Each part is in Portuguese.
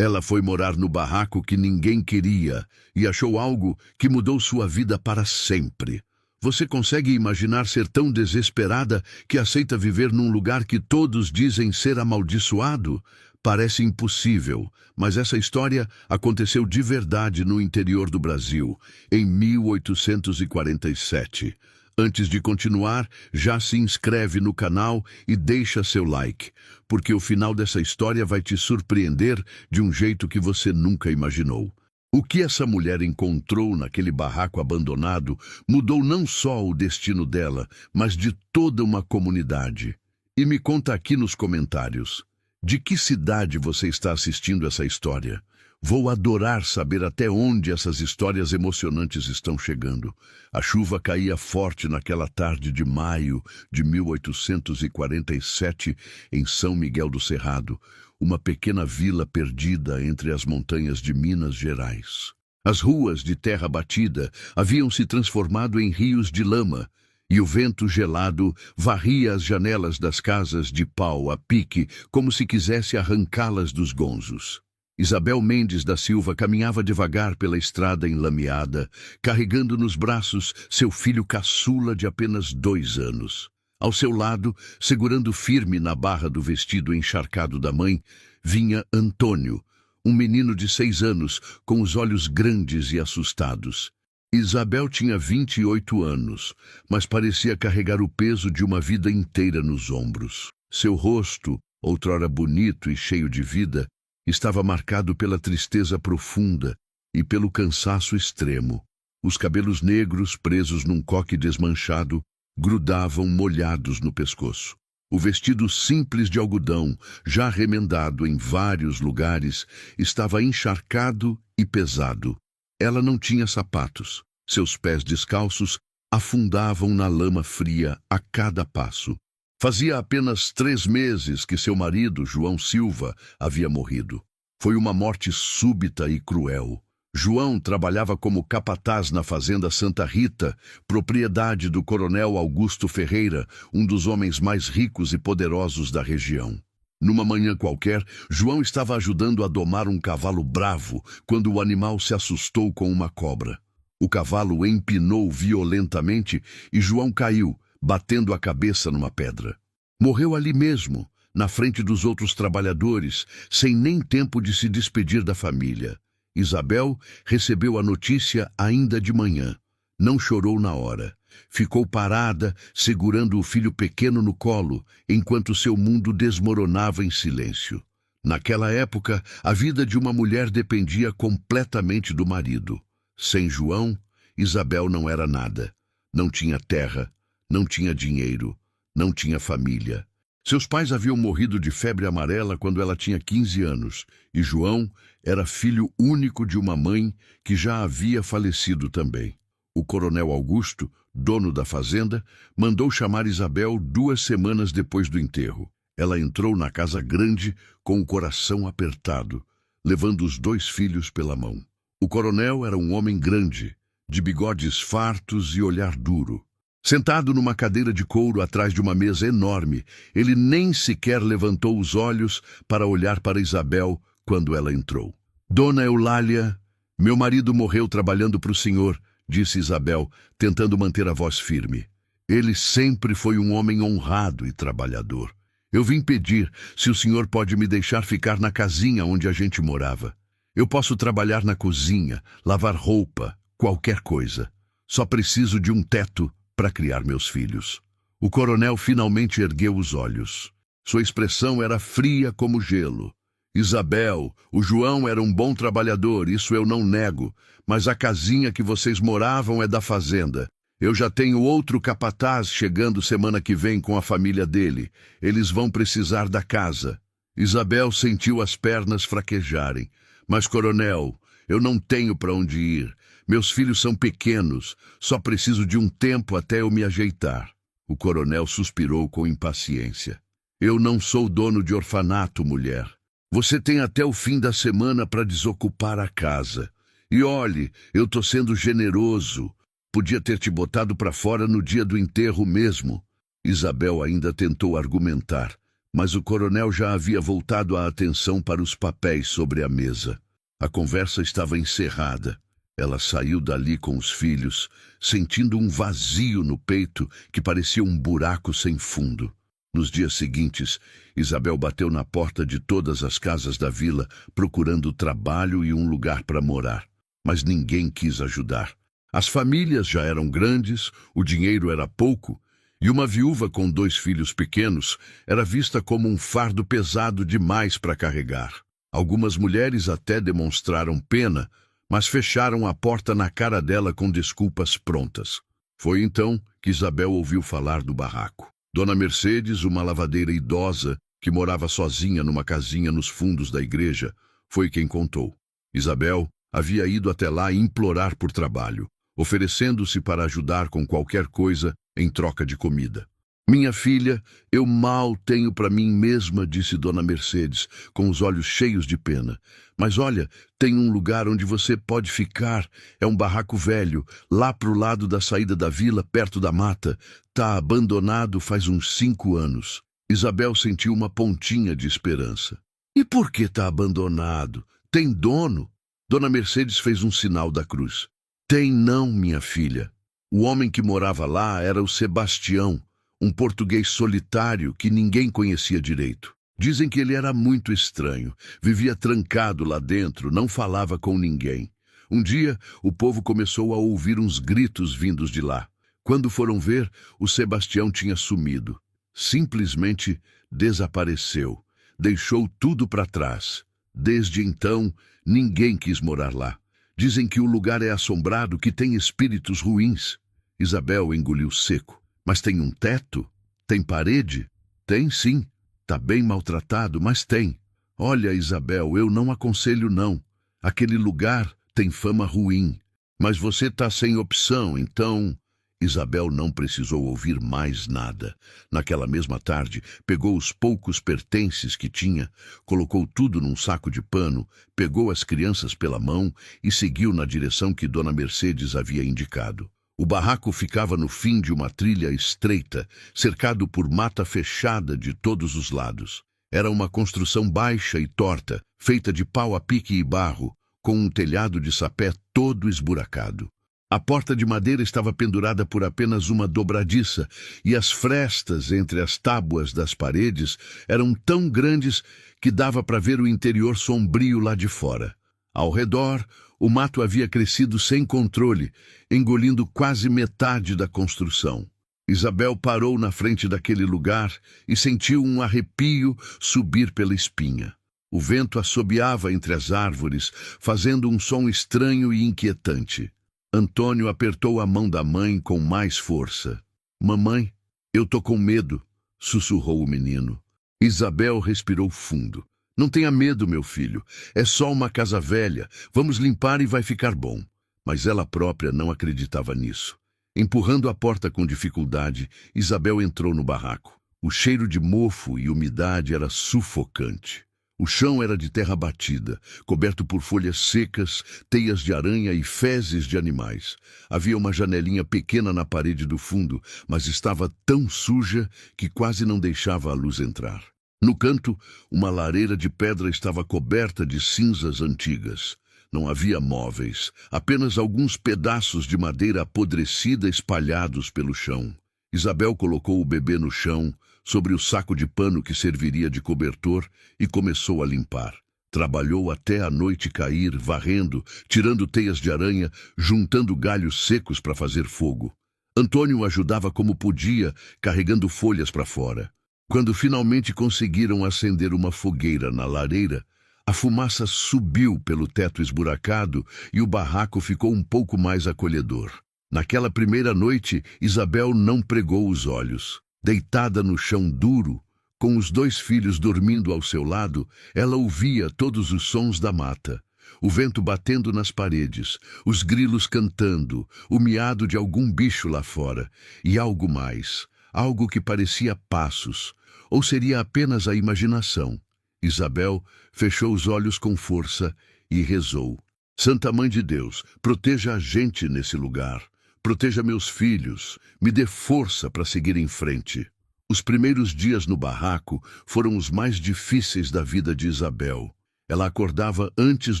Ela foi morar no barraco que ninguém queria e achou algo que mudou sua vida para sempre. Você consegue imaginar ser tão desesperada que aceita viver num lugar que todos dizem ser amaldiçoado? Parece impossível, mas essa história aconteceu de verdade no interior do Brasil, em 1847. Antes de continuar, já se inscreve no canal e deixa seu like, porque o final dessa história vai te surpreender de um jeito que você nunca imaginou. O que essa mulher encontrou naquele barraco abandonado mudou não só o destino dela, mas de toda uma comunidade. E me conta aqui nos comentários, de que cidade você está assistindo essa história? Vou adorar saber até onde essas histórias emocionantes estão chegando. A chuva caía forte naquela tarde de maio de 1847 em São Miguel do Cerrado, uma pequena vila perdida entre as montanhas de Minas Gerais. As ruas de terra batida haviam se transformado em rios de lama, e o vento gelado varria as janelas das casas de pau a pique, como se quisesse arrancá-las dos gonzos. Isabel Mendes da Silva caminhava devagar pela estrada enlameada, carregando nos braços seu filho caçula de apenas 2 anos. Ao seu lado, segurando firme na barra do vestido encharcado da mãe, vinha Antônio, um menino de 6 anos, com os olhos grandes e assustados. Isabel tinha 28 anos, mas parecia carregar o peso de uma vida inteira nos ombros. Seu rosto, outrora bonito e cheio de vida, estava marcado pela tristeza profunda e pelo cansaço extremo. Os cabelos negros, presos num coque desmanchado, grudavam molhados no pescoço. O vestido simples de algodão, já remendado em vários lugares, estava encharcado e pesado. Ela não tinha sapatos. Seus pés descalços afundavam na lama fria a cada passo. Fazia apenas 3 meses que seu marido, João Silva, havia morrido. Foi uma morte súbita e cruel. João trabalhava como capataz na fazenda Santa Rita, propriedade do coronel Augusto Ferreira, um dos homens mais ricos e poderosos da região. Numa manhã qualquer, João estava ajudando a domar um cavalo bravo quando o animal se assustou com uma cobra. O cavalo empinou violentamente e João caiu, batendo a cabeça numa pedra. Morreu ali mesmo, na frente dos outros trabalhadores, sem nem tempo de se despedir da família. Isabel recebeu a notícia ainda de manhã. Não chorou na hora. Ficou parada, segurando o filho pequeno no colo, enquanto seu mundo desmoronava em silêncio. Naquela época, a vida de uma mulher dependia completamente do marido. Sem João, Isabel não era nada. Não tinha terra, não tinha dinheiro, não tinha família. Seus pais haviam morrido de febre amarela quando ela tinha 15 anos, e João era filho único de uma mãe que já havia falecido também. O coronel Augusto, dono da fazenda, mandou chamar Isabel 2 semanas depois do enterro. Ela entrou na casa grande com o coração apertado, levando os 2 filhos pela mão. O coronel era um homem grande, de bigodes fartos e olhar duro. Sentado numa cadeira de couro atrás de uma mesa enorme, ele nem sequer levantou os olhos para olhar para Isabel quando ela entrou. Dona Eulália, meu marido morreu trabalhando para o senhor, disse Isabel, tentando manter a voz firme. Ele sempre foi um homem honrado e trabalhador. Eu vim pedir se o senhor pode me deixar ficar na casinha onde a gente morava. Eu posso trabalhar na cozinha, lavar roupa, qualquer coisa. Só preciso de um teto para criar meus filhos. O coronel finalmente ergueu os olhos. Sua expressão era fria como gelo. Isabel, o João era um bom trabalhador, isso eu não nego, mas a casinha que vocês moravam é da fazenda. Eu já tenho outro capataz chegando semana que vem com a família dele. Eles vão precisar da casa. Isabel sentiu as pernas fraquejarem. Mas, coronel, eu não tenho para onde ir. Meus filhos são pequenos, só preciso de um tempo até eu me ajeitar. O coronel suspirou com impaciência. Eu não sou dono de orfanato, mulher. Você tem até o fim da semana para desocupar a casa. E olhe, eu tô sendo generoso. Podia ter te botado para fora no dia do enterro mesmo. Isabel ainda tentou argumentar, Mas o coronel já havia voltado a atenção para os papéis sobre a mesa. A conversa estava encerrada. Ela saiu dali com os filhos, sentindo um vazio no peito que parecia um buraco sem fundo. Nos dias seguintes, Isabel bateu na porta de todas as casas da vila, procurando trabalho e um lugar para morar. Mas ninguém quis ajudar. As famílias já eram grandes, o dinheiro era pouco, e uma viúva com 2 filhos pequenos era vista como um fardo pesado demais para carregar. Algumas mulheres até demonstraram pena, mas fecharam a porta na cara dela com desculpas prontas. Foi então que Isabel ouviu falar do barraco. Dona Mercedes, uma lavadeira idosa que morava sozinha numa casinha nos fundos da igreja, foi quem contou. Isabel havia ido até lá implorar por trabalho, oferecendo-se para ajudar com qualquer coisa em troca de comida. Minha filha, eu mal tenho para mim mesma, disse Dona Mercedes, com os olhos cheios de pena. Mas olha, tem um lugar onde você pode ficar. É um barraco velho, lá pro lado da saída da vila, perto da mata. Tá abandonado faz uns 5 anos. Isabel sentiu uma pontinha de esperança. E por que tá abandonado? Tem dono? Dona Mercedes fez um sinal da cruz. Tem não, minha filha. O homem que morava lá era o Sebastião, um português solitário que ninguém conhecia direito. Dizem que ele era muito estranho, vivia trancado lá dentro, não falava com ninguém. Um dia, o povo começou a ouvir uns gritos vindos de lá. Quando foram ver, o Sebastião tinha sumido. Simplesmente desapareceu, deixou tudo para trás. Desde então, ninguém quis morar lá. Dizem que o lugar é assombrado, que tem espíritos ruins. Isabel engoliu seco. Mas tem um teto? Tem parede? Tem sim. Tá bem maltratado, mas tem. Olha, Isabel, eu não aconselho não. Aquele lugar tem fama ruim. Mas você tá sem opção, então... Isabel não precisou ouvir mais nada. Naquela mesma tarde, pegou os poucos pertences que tinha, colocou tudo num saco de pano, pegou as crianças pela mão e seguiu na direção que Dona Mercedes havia indicado. O barraco ficava no fim de uma trilha estreita, cercado por mata fechada de todos os lados. Era uma construção baixa e torta, feita de pau a pique e barro, com um telhado de sapé todo esburacado. A porta de madeira estava pendurada por apenas uma dobradiça, e as frestas entre as tábuas das paredes eram tão grandes que dava para ver o interior sombrio lá de fora. Ao redor, o mato havia crescido sem controle, engolindo quase metade da construção. Isabel parou na frente daquele lugar e sentiu um arrepio subir pela espinha. O vento assobiava entre as árvores, fazendo um som estranho e inquietante. Antônio apertou a mão da mãe com mais força. Mamãe, eu tô com medo, sussurrou o menino. Isabel respirou fundo. Não tenha medo, meu filho. É só uma casa velha. Vamos limpar e vai ficar bom. Mas ela própria não acreditava nisso. Empurrando a porta com dificuldade, Isabel entrou no barraco. O cheiro de mofo e umidade era sufocante. O chão era de terra batida, coberto por folhas secas, teias de aranha e fezes de animais. Havia uma janelinha pequena na parede do fundo, mas estava tão suja que quase não deixava a luz entrar. No canto, uma lareira de pedra estava coberta de cinzas antigas. Não havia móveis, apenas alguns pedaços de madeira apodrecida espalhados pelo chão. Isabel colocou o bebê no chão, sobre o saco de pano que serviria de cobertor, e começou a limpar. Trabalhou até a noite cair, varrendo, tirando teias de aranha, juntando galhos secos para fazer fogo. Antônio ajudava como podia, carregando folhas para fora. Quando finalmente conseguiram acender uma fogueira na lareira, a fumaça subiu pelo teto esburacado e o barraco ficou um pouco mais acolhedor. Naquela primeira noite, Isabel não pregou os olhos. Deitada no chão duro, com os 2 filhos dormindo ao seu lado, ela ouvia todos os sons da mata. O vento batendo nas paredes, os grilos cantando, o miado de algum bicho lá fora, e algo mais, algo que parecia passos, ou seria apenas a imaginação. Isabel fechou os olhos com força e rezou. Santa Mãe de Deus, proteja a gente nesse lugar. Proteja meus filhos, me dê força para seguir em frente. Os primeiros dias no barraco foram os mais difíceis da vida de Isabel. Ela acordava antes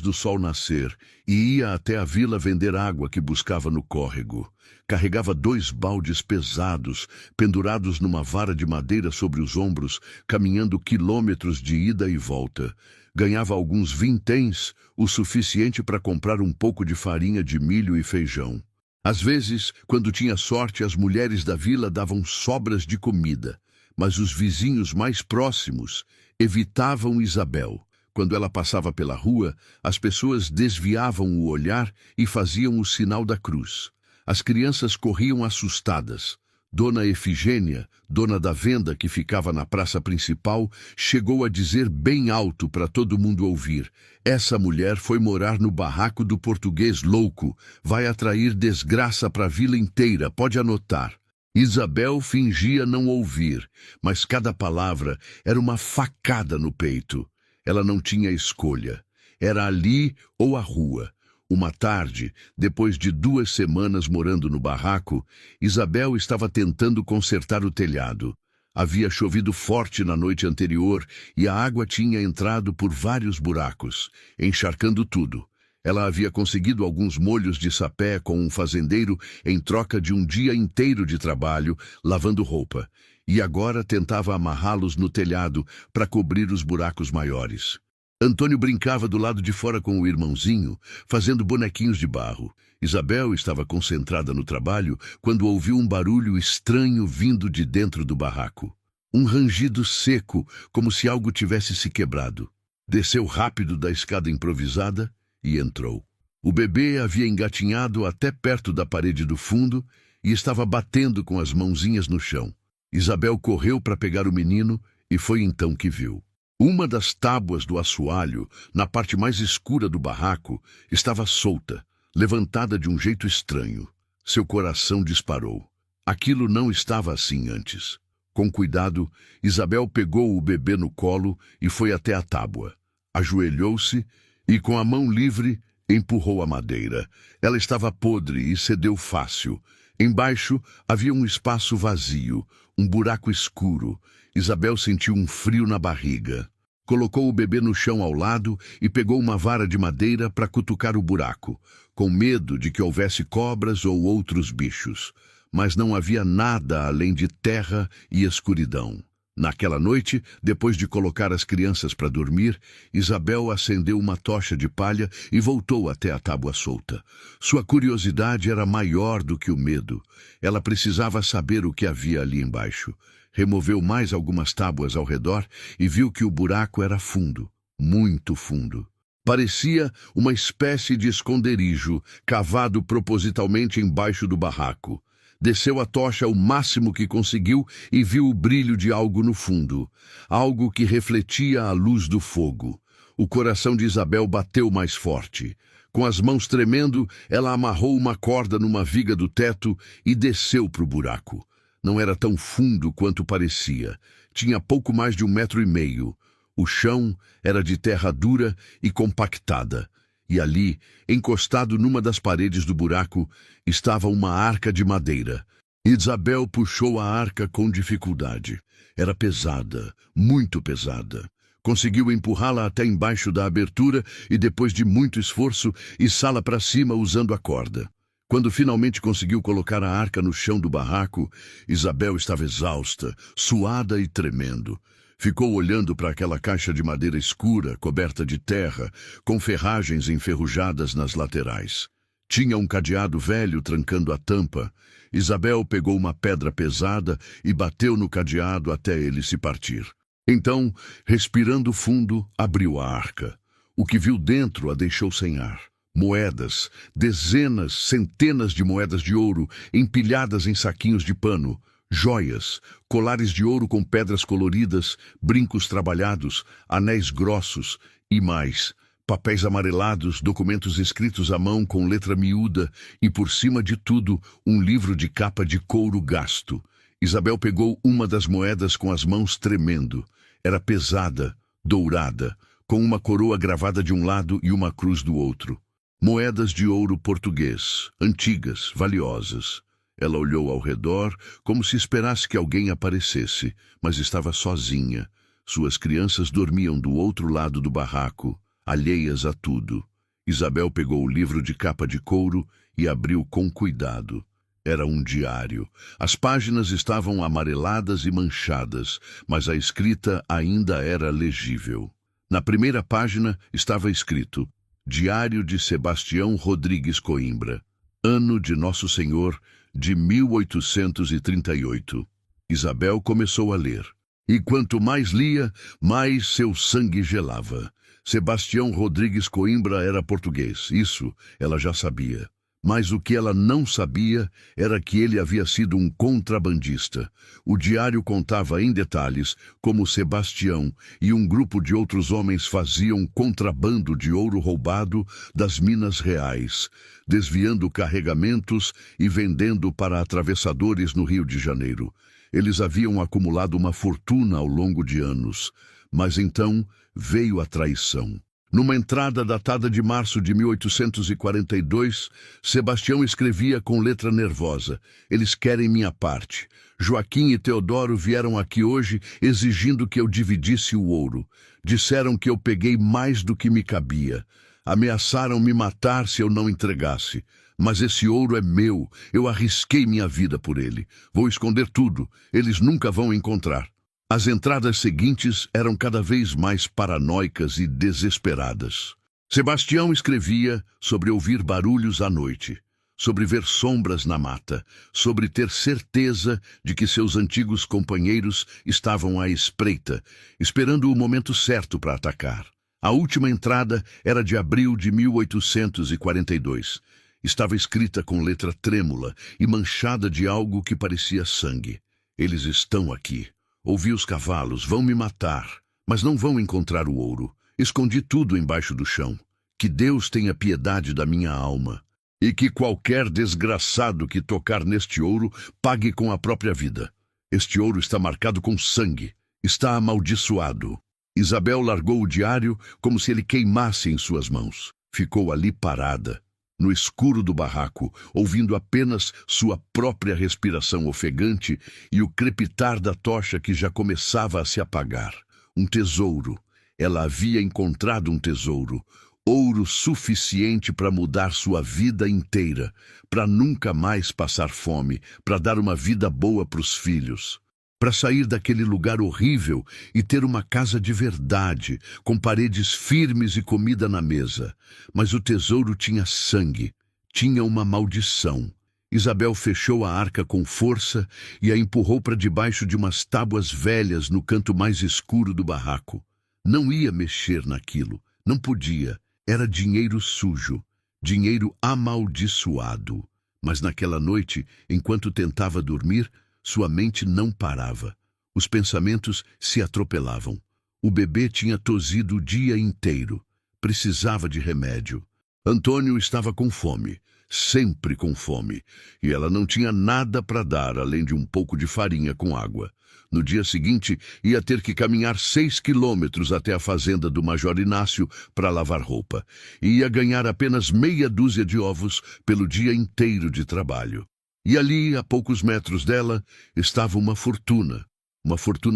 do sol nascer e ia até a vila vender água que buscava no córrego. Carregava 2 baldes pesados, pendurados numa vara de madeira sobre os ombros, caminhando quilômetros de ida e volta. Ganhava alguns vinténs, o suficiente para comprar um pouco de farinha de milho e feijão. Às vezes, quando tinha sorte, as mulheres da vila davam sobras de comida, mas os vizinhos mais próximos evitavam Isabel. Quando ela passava pela rua, as pessoas desviavam o olhar e faziam o sinal da cruz. As crianças corriam assustadas. Dona Efigênia, dona da venda que ficava na praça principal, chegou a dizer bem alto para todo mundo ouvir: "Essa mulher foi morar no barraco do português louco. Vai atrair desgraça para a vila inteira, pode anotar." Isabel fingia não ouvir, mas cada palavra era uma facada no peito. Ela não tinha escolha. Era ali ou a rua. Uma tarde, depois de 2 semanas morando no barraco, Isabel estava tentando consertar o telhado. Havia chovido forte na noite anterior e a água tinha entrado por vários buracos, encharcando tudo. Ela havia conseguido alguns molhos de sapé com um fazendeiro em troca de um dia inteiro de trabalho, lavando roupa, e agora tentava amarrá-los no telhado para cobrir os buracos maiores. Antônio brincava do lado de fora com o irmãozinho, fazendo bonequinhos de barro. Isabel estava concentrada no trabalho quando ouviu um barulho estranho vindo de dentro do barraco. Um rangido seco, como se algo tivesse se quebrado. Desceu rápido da escada improvisada e entrou. O bebê havia engatinhado até perto da parede do fundo e estava batendo com as mãozinhas no chão. Isabel correu para pegar o menino e foi então que viu. Uma das tábuas do assoalho, na parte mais escura do barraco, estava solta, levantada de um jeito estranho. Seu coração disparou. Aquilo não estava assim antes. Com cuidado, Isabel pegou o bebê no colo e foi até a tábua. Ajoelhou-se e, com a mão livre, empurrou a madeira. Ela estava podre e cedeu fácil. Embaixo havia um espaço vazio, um buraco escuro. Isabel sentiu um frio na barriga. Colocou o bebê no chão ao lado e pegou uma vara de madeira para cutucar o buraco, com medo de que houvesse cobras ou outros bichos. Mas não havia nada além de terra e escuridão. Naquela noite, depois de colocar as crianças para dormir, Isabel acendeu uma tocha de palha e voltou até a tábua solta. Sua curiosidade era maior do que o medo. Ela precisava saber o que havia ali embaixo. Removeu mais algumas tábuas ao redor e viu que o buraco era fundo, muito fundo. Parecia uma espécie de esconderijo, cavado propositalmente embaixo do barraco. Desceu a tocha o máximo que conseguiu e viu o brilho de algo no fundo, algo que refletia a luz do fogo. O coração de Isabel bateu mais forte. Com as mãos tremendo, ela amarrou uma corda numa viga do teto e desceu para o buraco. Não era tão fundo quanto parecia. Tinha pouco mais de 1,5 metros. O chão era de terra dura e compactada. E ali, encostado numa das paredes do buraco, estava uma arca de madeira. Isabel puxou a arca com dificuldade. Era pesada, muito pesada. Conseguiu empurrá-la até embaixo da abertura e, depois de muito esforço, içá-la para cima usando a corda. Quando finalmente conseguiu colocar a arca no chão do barraco, Isabel estava exausta, suada e tremendo. Ficou olhando para aquela caixa de madeira escura, coberta de terra, com ferragens enferrujadas nas laterais. Tinha um cadeado velho trancando a tampa. Isabel pegou uma pedra pesada e bateu no cadeado até ele se partir. Então, respirando fundo, abriu a arca. O que viu dentro a deixou sem ar. Moedas, dezenas, centenas de moedas de ouro, empilhadas em saquinhos de pano. Joias, colares de ouro com pedras coloridas, brincos trabalhados, anéis grossos e mais, papéis amarelados, documentos escritos à mão com letra miúda e, por cima de tudo, um livro de capa de couro gasto. Isabel pegou uma das moedas com as mãos tremendo. Era pesada, dourada, com uma coroa gravada de um lado e uma cruz do outro. Moedas de ouro português, antigas, valiosas. Ela olhou ao redor, como se esperasse que alguém aparecesse, mas estava sozinha. Suas crianças dormiam do outro lado do barraco, alheias a tudo. Isabel pegou o livro de capa de couro e abriu com cuidado. Era um diário. As páginas estavam amareladas e manchadas, mas a escrita ainda era legível. Na primeira página estava escrito: Diário de Sebastião Rodrigues Coimbra, ano de Nosso Senhor de 1838. Isabel começou a ler. E quanto mais lia, mais seu sangue gelava. Sebastião Rodrigues Coimbra era português, isso ela já sabia. Mas o que ela não sabia era que ele havia sido um contrabandista. O diário contava em detalhes como Sebastião e um grupo de outros homens faziam contrabando de ouro roubado das Minas Reais, desviando carregamentos e vendendo para atravessadores no Rio de Janeiro. Eles haviam acumulado uma fortuna ao longo de anos, mas então veio a traição. Numa entrada datada de março de 1842, Sebastião escrevia com letra nervosa: Eles querem minha parte. Joaquim e Teodoro vieram aqui hoje exigindo que eu dividisse o ouro. Disseram que eu peguei mais do que me cabia. Ameaçaram me matar se eu não entregasse. Mas esse ouro é meu. Eu arrisquei minha vida por ele. Vou esconder tudo. Eles nunca vão encontrar. As entradas seguintes eram cada vez mais paranoicas e desesperadas. Sebastião escrevia sobre ouvir barulhos à noite, sobre ver sombras na mata, sobre ter certeza de que seus antigos companheiros estavam à espreita, esperando o momento certo para atacar. A última entrada era de abril de 1842. Estava escrita com letra trêmula e manchada de algo que parecia sangue. Eles estão aqui. Ouvi os cavalos, vão me matar, mas não vão encontrar o ouro. Escondi tudo embaixo do chão. Que Deus tenha piedade da minha alma, e que qualquer desgraçado que tocar neste ouro pague com a própria vida. Este ouro está marcado com sangue, está amaldiçoado. Isabel largou o diário como se ele queimasse em suas mãos. Ficou ali parada, no escuro do barraco, ouvindo apenas sua própria respiração ofegante e o crepitar da tocha que já começava a se apagar. Um tesouro. Ela havia encontrado um tesouro. Ouro suficiente para mudar sua vida inteira, para nunca mais passar fome, para dar uma vida boa para os filhos. Para sair daquele lugar horrível e ter uma casa de verdade, com paredes firmes e comida na mesa. Mas o tesouro tinha sangue, tinha uma maldição. Isabel fechou a arca com força e a empurrou para debaixo de umas tábuas velhas no canto mais escuro do barraco. Não ia mexer naquilo, não podia. Era dinheiro sujo, dinheiro amaldiçoado. Mas naquela noite, enquanto tentava dormir, sua mente não parava. Os pensamentos se atropelavam. O bebê tinha tosido o dia inteiro. Precisava de remédio. Antônio estava com fome, sempre com fome, e ela não tinha nada para dar além de um pouco de farinha com água. No dia seguinte, ia ter que caminhar 6 quilômetros até a fazenda do Major Inácio para lavar roupa, e ia ganhar apenas meia dúzia de ovos pelo dia inteiro de trabalho. E ali, a poucos metros dela, estava uma fortuna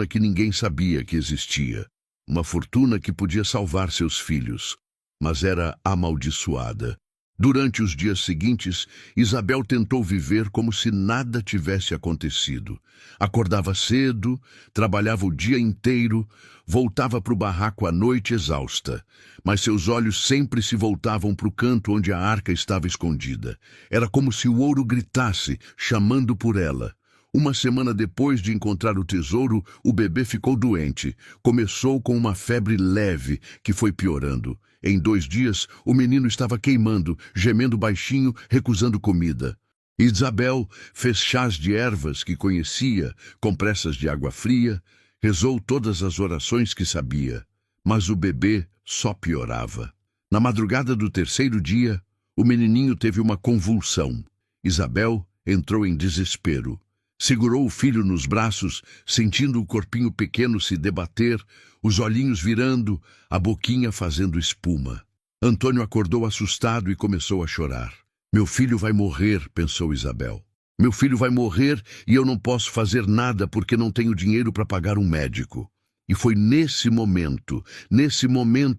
que ninguém sabia que existia, uma fortuna que podia salvar seus filhos, mas era amaldiçoada. Durante os dias seguintes, Isabel tentou viver como se nada tivesse acontecido. Acordava cedo, trabalhava o dia inteiro, voltava para o barraco à noite exausta, mas seus olhos sempre se voltavam para o canto onde a arca estava escondida. Era como se o ouro gritasse, chamando por ela. Uma semana depois de encontrar o tesouro, o bebê ficou doente. Começou com uma febre leve, que foi piorando. Em 2 dias, o menino estava queimando, gemendo baixinho, recusando comida. Isabel fez chás de ervas que conhecia, compressas de água fria, rezou todas as orações que sabia. Mas o bebê só piorava. Na madrugada do 3º dia, o menininho teve uma convulsão. Isabel entrou em desespero. Segurou o filho nos braços, sentindo o corpinho pequeno se debater, os olhinhos virando, a boquinha fazendo espuma. Antônio acordou assustado e começou a chorar. Meu filho vai morrer, pensou Isabel. Meu filho vai morrer e eu não posso fazer nada porque não tenho dinheiro para pagar um médico. E foi nesse momento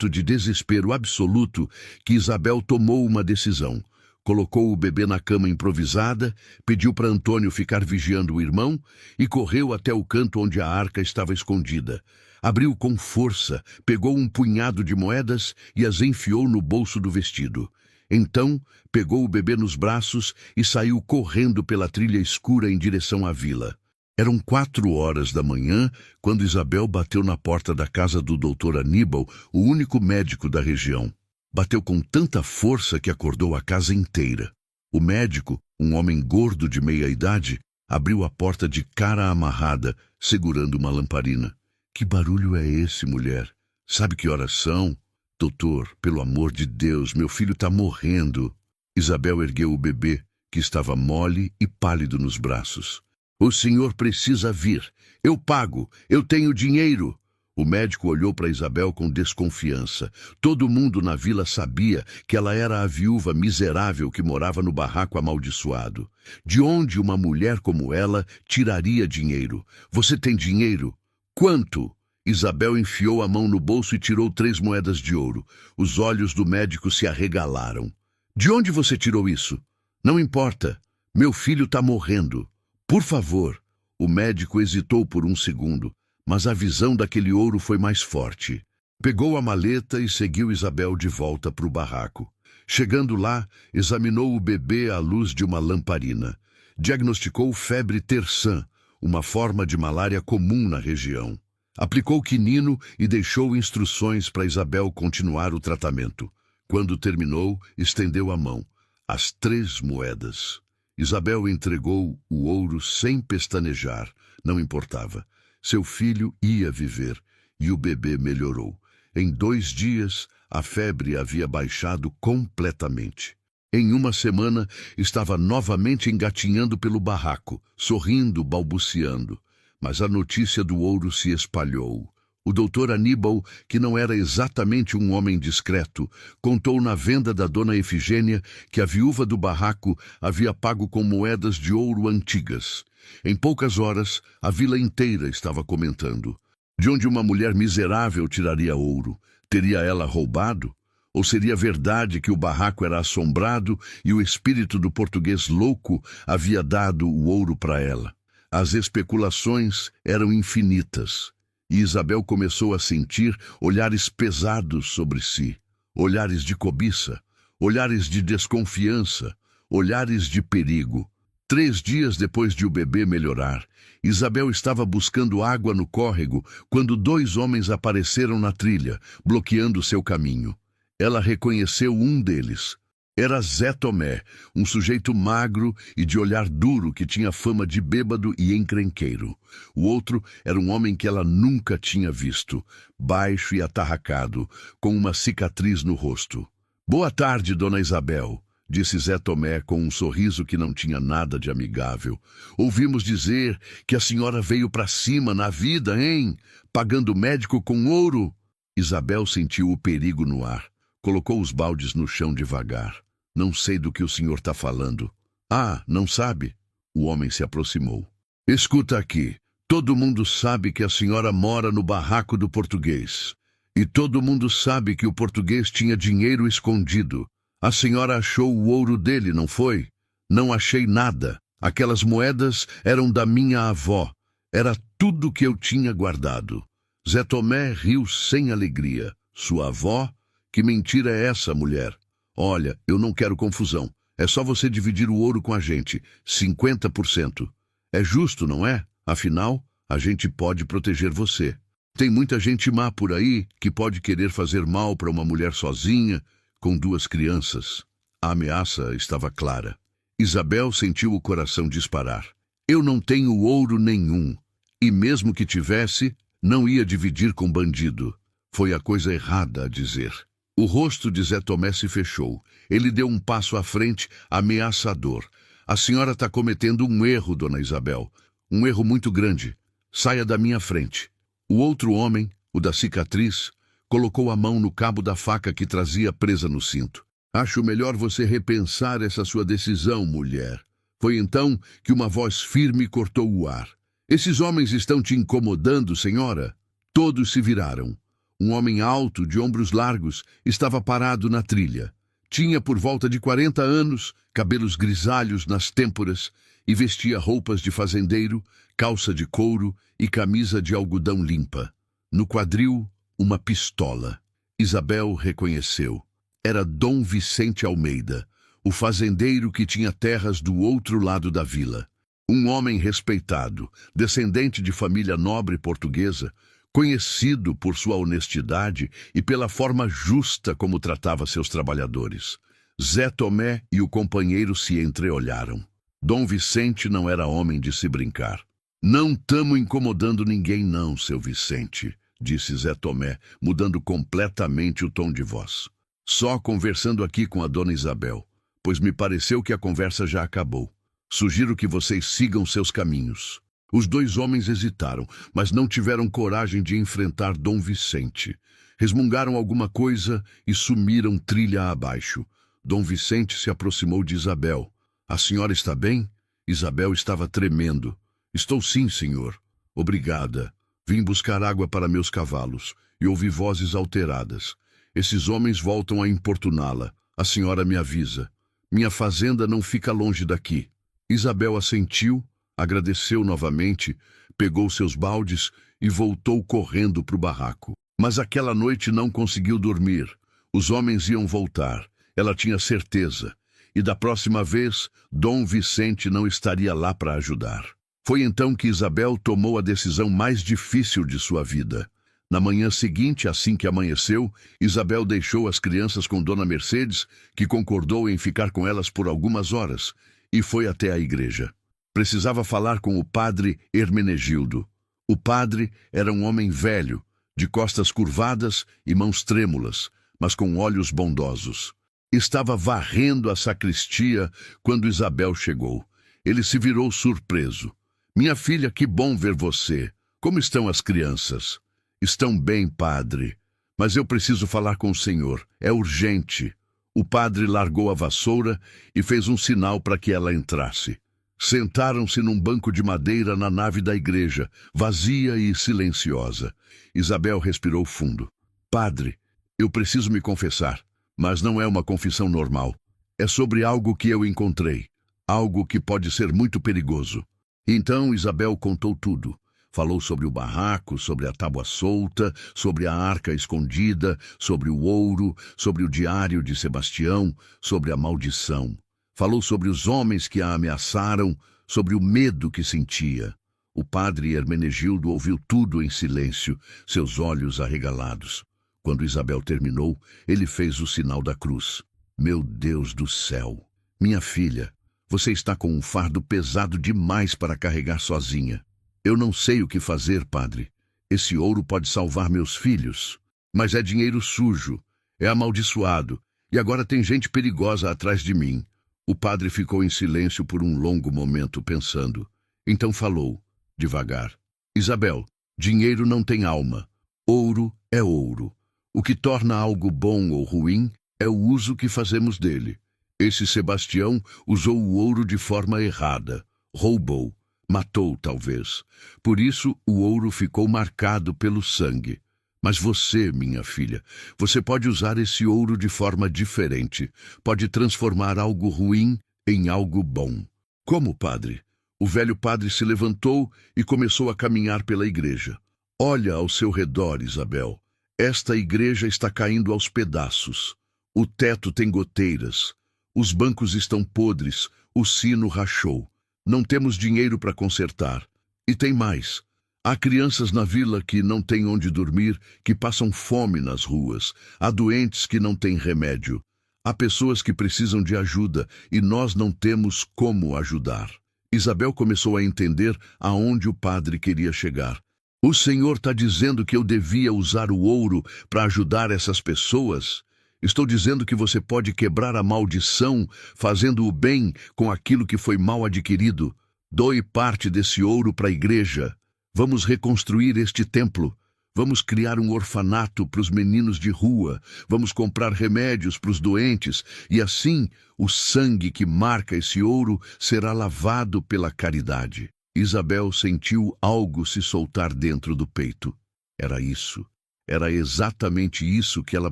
de desespero absoluto, que Isabel tomou uma decisão. Colocou o bebê na cama improvisada, pediu para Antônio ficar vigiando o irmão e correu até o canto onde a arca estava escondida. Abriu com força, pegou um punhado de moedas e as enfiou no bolso do vestido. Então, pegou o bebê nos braços e saiu correndo pela trilha escura em direção à vila. Eram 4 horas da manhã quando Isabel bateu na porta da casa do Dr. Aníbal, o único médico da região. Bateu com tanta força que acordou a casa inteira. O médico, um homem gordo de meia-idade, abriu a porta de cara amarrada, segurando uma lamparina. Que barulho é esse, mulher? Sabe que horas são? Doutor, pelo amor de Deus, meu filho está morrendo. Isabel ergueu o bebê, que estava mole e pálido nos braços. O senhor precisa vir. Eu pago. Eu tenho dinheiro. O médico olhou para Isabel com desconfiança. Todo mundo na vila sabia que ela era a viúva miserável que morava no barraco amaldiçoado. De onde uma mulher como ela tiraria dinheiro? Você tem dinheiro? Quanto? Isabel enfiou a mão no bolso e tirou 3 moedas de ouro. Os olhos do médico se arregalaram. De onde você tirou isso? Não importa. Meu filho está morrendo. Por favor. O médico hesitou por um segundo, mas a visão daquele ouro foi mais forte. Pegou a maleta e seguiu Isabel de volta para o barraco. Chegando lá, examinou o bebê à luz de uma lamparina. Diagnosticou febre terçã, uma forma de malária comum na região. Aplicou quinino e deixou instruções para Isabel continuar o tratamento. Quando terminou, estendeu a mão. As 3 moedas. Isabel entregou o ouro sem pestanejar. Não importava. Seu filho ia viver e o bebê melhorou. Em 2 dias, a febre havia baixado completamente. Em 1 semana, estava novamente engatinhando pelo barraco, sorrindo, balbuciando. Mas a notícia do ouro se espalhou. O Dr. Aníbal, que não era exatamente um homem discreto, contou na venda da dona Efigênia que a viúva do barraco havia pago com moedas de ouro antigas. Em poucas horas, a vila inteira estava comentando. De onde uma mulher miserável tiraria ouro? Teria ela roubado? Ou seria verdade que o barraco era assombrado e o espírito do português louco havia dado o ouro para ela? As especulações eram infinitas, e Isabel começou a sentir olhares pesados sobre si, olhares de cobiça, olhares de desconfiança, olhares de perigo. 3 dias depois de o bebê melhorar, Isabel estava buscando água no córrego quando 2 homens apareceram na trilha, bloqueando seu caminho. Ela reconheceu um deles. Era Zé Tomé, um sujeito magro e de olhar duro que tinha fama de bêbado e encrenqueiro. O outro era um homem que ela nunca tinha visto, baixo e atarracado, com uma cicatriz no rosto. "Boa tarde, dona Isabel", disse Zé Tomé com um sorriso que não tinha nada de amigável. "Ouvimos dizer que a senhora veio para cima na vida, hein? Pagando médico com ouro." Isabel sentiu o perigo no ar. Colocou os baldes no chão devagar. "Não sei do que o senhor está falando." "Ah, não sabe?" O homem se aproximou. "Escuta aqui. Todo mundo sabe que a senhora mora no barraco do português. E todo mundo sabe que o português tinha dinheiro escondido. A senhora achou o ouro dele, não foi? Não achei nada. Aquelas moedas eram da minha avó. Era tudo que eu tinha guardado." Zé Tomé riu sem alegria. "Sua avó? Que mentira é essa, mulher? Olha, eu não quero confusão. É só você dividir o ouro com a gente, 50%. É justo, não é? Afinal, a gente pode proteger você. Tem muita gente má por aí que pode querer fazer mal para uma mulher sozinha, com 2 crianças." A ameaça estava clara. Isabel sentiu o coração disparar. "Eu não tenho ouro nenhum. E mesmo que tivesse, não ia dividir com bandido." Foi a coisa errada a dizer. O rosto de Zé Tomé se fechou. Ele deu um passo à frente, ameaçador. "A senhora está cometendo um erro, dona Isabel. Um erro muito grande. Saia da minha frente." O outro homem, o da cicatriz, colocou a mão no cabo da faca que trazia presa no cinto. "Acho melhor você repensar essa sua decisão, mulher. Foi então que uma voz firme cortou o ar. Esses homens estão te incomodando, senhora? Todos se viraram. Um homem alto, de ombros largos, estava parado na trilha. Tinha por volta de 40 anos, cabelos grisalhos nas têmporas e vestia roupas de fazendeiro, calça de couro e camisa de algodão limpa. No quadril, uma pistola. Isabel reconheceu. Era Dom Vicente Almeida, o fazendeiro que tinha terras do outro lado da vila. Um homem respeitado, descendente de família nobre portuguesa, conhecido por sua honestidade e pela forma justa como tratava seus trabalhadores. Zé Tomé e o companheiro se entreolharam. Dom Vicente não era homem de se brincar. Não tamo incomodando ninguém não, seu Vicente, disse Zé Tomé, mudando completamente o tom de voz. Só conversando aqui com a dona Isabel, pois me pareceu que a conversa já acabou. Sugiro que vocês sigam seus caminhos. Os dois homens hesitaram, mas não tiveram coragem de enfrentar Dom Vicente. Resmungaram alguma coisa e sumiram trilha abaixo. Dom Vicente se aproximou de Isabel. A senhora está bem? Isabel estava tremendo. Estou sim, senhor. Obrigada. Vim buscar água para meus cavalos e ouvi vozes alteradas. Esses homens voltam a importuná-la. A senhora me avisa. Minha fazenda não fica longe daqui. Isabel assentiu, agradeceu novamente, pegou seus baldes e voltou correndo para o barraco. Mas aquela noite não conseguiu dormir. Os homens iam voltar. Ela tinha certeza. E da próxima vez, Dom Vicente não estaria lá para ajudar. Foi então que Isabel tomou a decisão mais difícil de sua vida. Na manhã seguinte, assim que amanheceu, Isabel deixou as crianças com Dona Mercedes, que concordou em ficar com elas por algumas horas, e foi até a igreja. Precisava falar com o padre Hermenegildo. O padre era um homem velho, de costas curvadas e mãos trêmulas, mas com olhos bondosos. Estava varrendo a sacristia quando Isabel chegou. Ele se virou surpreso. Minha filha, que bom ver você. Como estão as crianças? Estão bem, padre. Mas eu preciso falar com o senhor. É urgente. O padre largou a vassoura e fez um sinal para que ela entrasse. Sentaram-se num banco de madeira na nave da igreja, vazia e silenciosa. Isabel respirou fundo. Padre, eu preciso me confessar, mas não é uma confissão normal. É sobre algo que eu encontrei, algo que pode ser muito perigoso. Então Isabel contou tudo. Falou sobre o barraco, sobre a tábua solta, sobre a arca escondida, sobre o ouro, sobre o diário de Sebastião, sobre a maldição. Falou sobre os homens que a ameaçaram, sobre o medo que sentia. O padre Hermenegildo ouviu tudo em silêncio, seus olhos arregalados. Quando Isabel terminou, ele fez o sinal da cruz. Meu Deus do céu! Minha filha, você está com um fardo pesado demais para carregar sozinha. Eu não sei o que fazer, padre. Esse ouro pode salvar meus filhos. Mas é dinheiro sujo, é amaldiçoado, e agora tem gente perigosa atrás de mim. O padre ficou em silêncio por um longo momento, pensando. Então falou, devagar. Isabel, dinheiro não tem alma. Ouro é ouro. O que torna algo bom ou ruim é o uso que fazemos dele. Esse Sebastião usou o ouro de forma errada. Roubou. Matou, talvez. Por isso, o ouro ficou marcado pelo sangue. Mas você, minha filha, você pode usar esse ouro de forma diferente. Pode transformar algo ruim em algo bom. Como, padre? O velho padre se levantou e começou a caminhar pela igreja. Olha ao seu redor, Isabel. Esta igreja está caindo aos pedaços. O teto tem goteiras. Os bancos estão podres. O sino rachou. Não temos dinheiro para consertar. E tem mais. Há crianças na vila que não têm onde dormir, que passam fome nas ruas. Há doentes que não têm remédio. Há pessoas que precisam de ajuda e nós não temos como ajudar. Isabel começou a entender aonde o padre queria chegar. O senhor está dizendo que eu devia usar o ouro para ajudar essas pessoas? Estou dizendo que você pode quebrar a maldição fazendo o bem com aquilo que foi mal adquirido. Doe parte desse ouro para a igreja. Vamos reconstruir este templo. Vamos criar um orfanato para os meninos de rua, vamos comprar remédios para os doentes, e assim o sangue que marca esse ouro será lavado pela caridade. Isabel sentiu algo se soltar dentro do peito. Era isso. Era exatamente isso que ela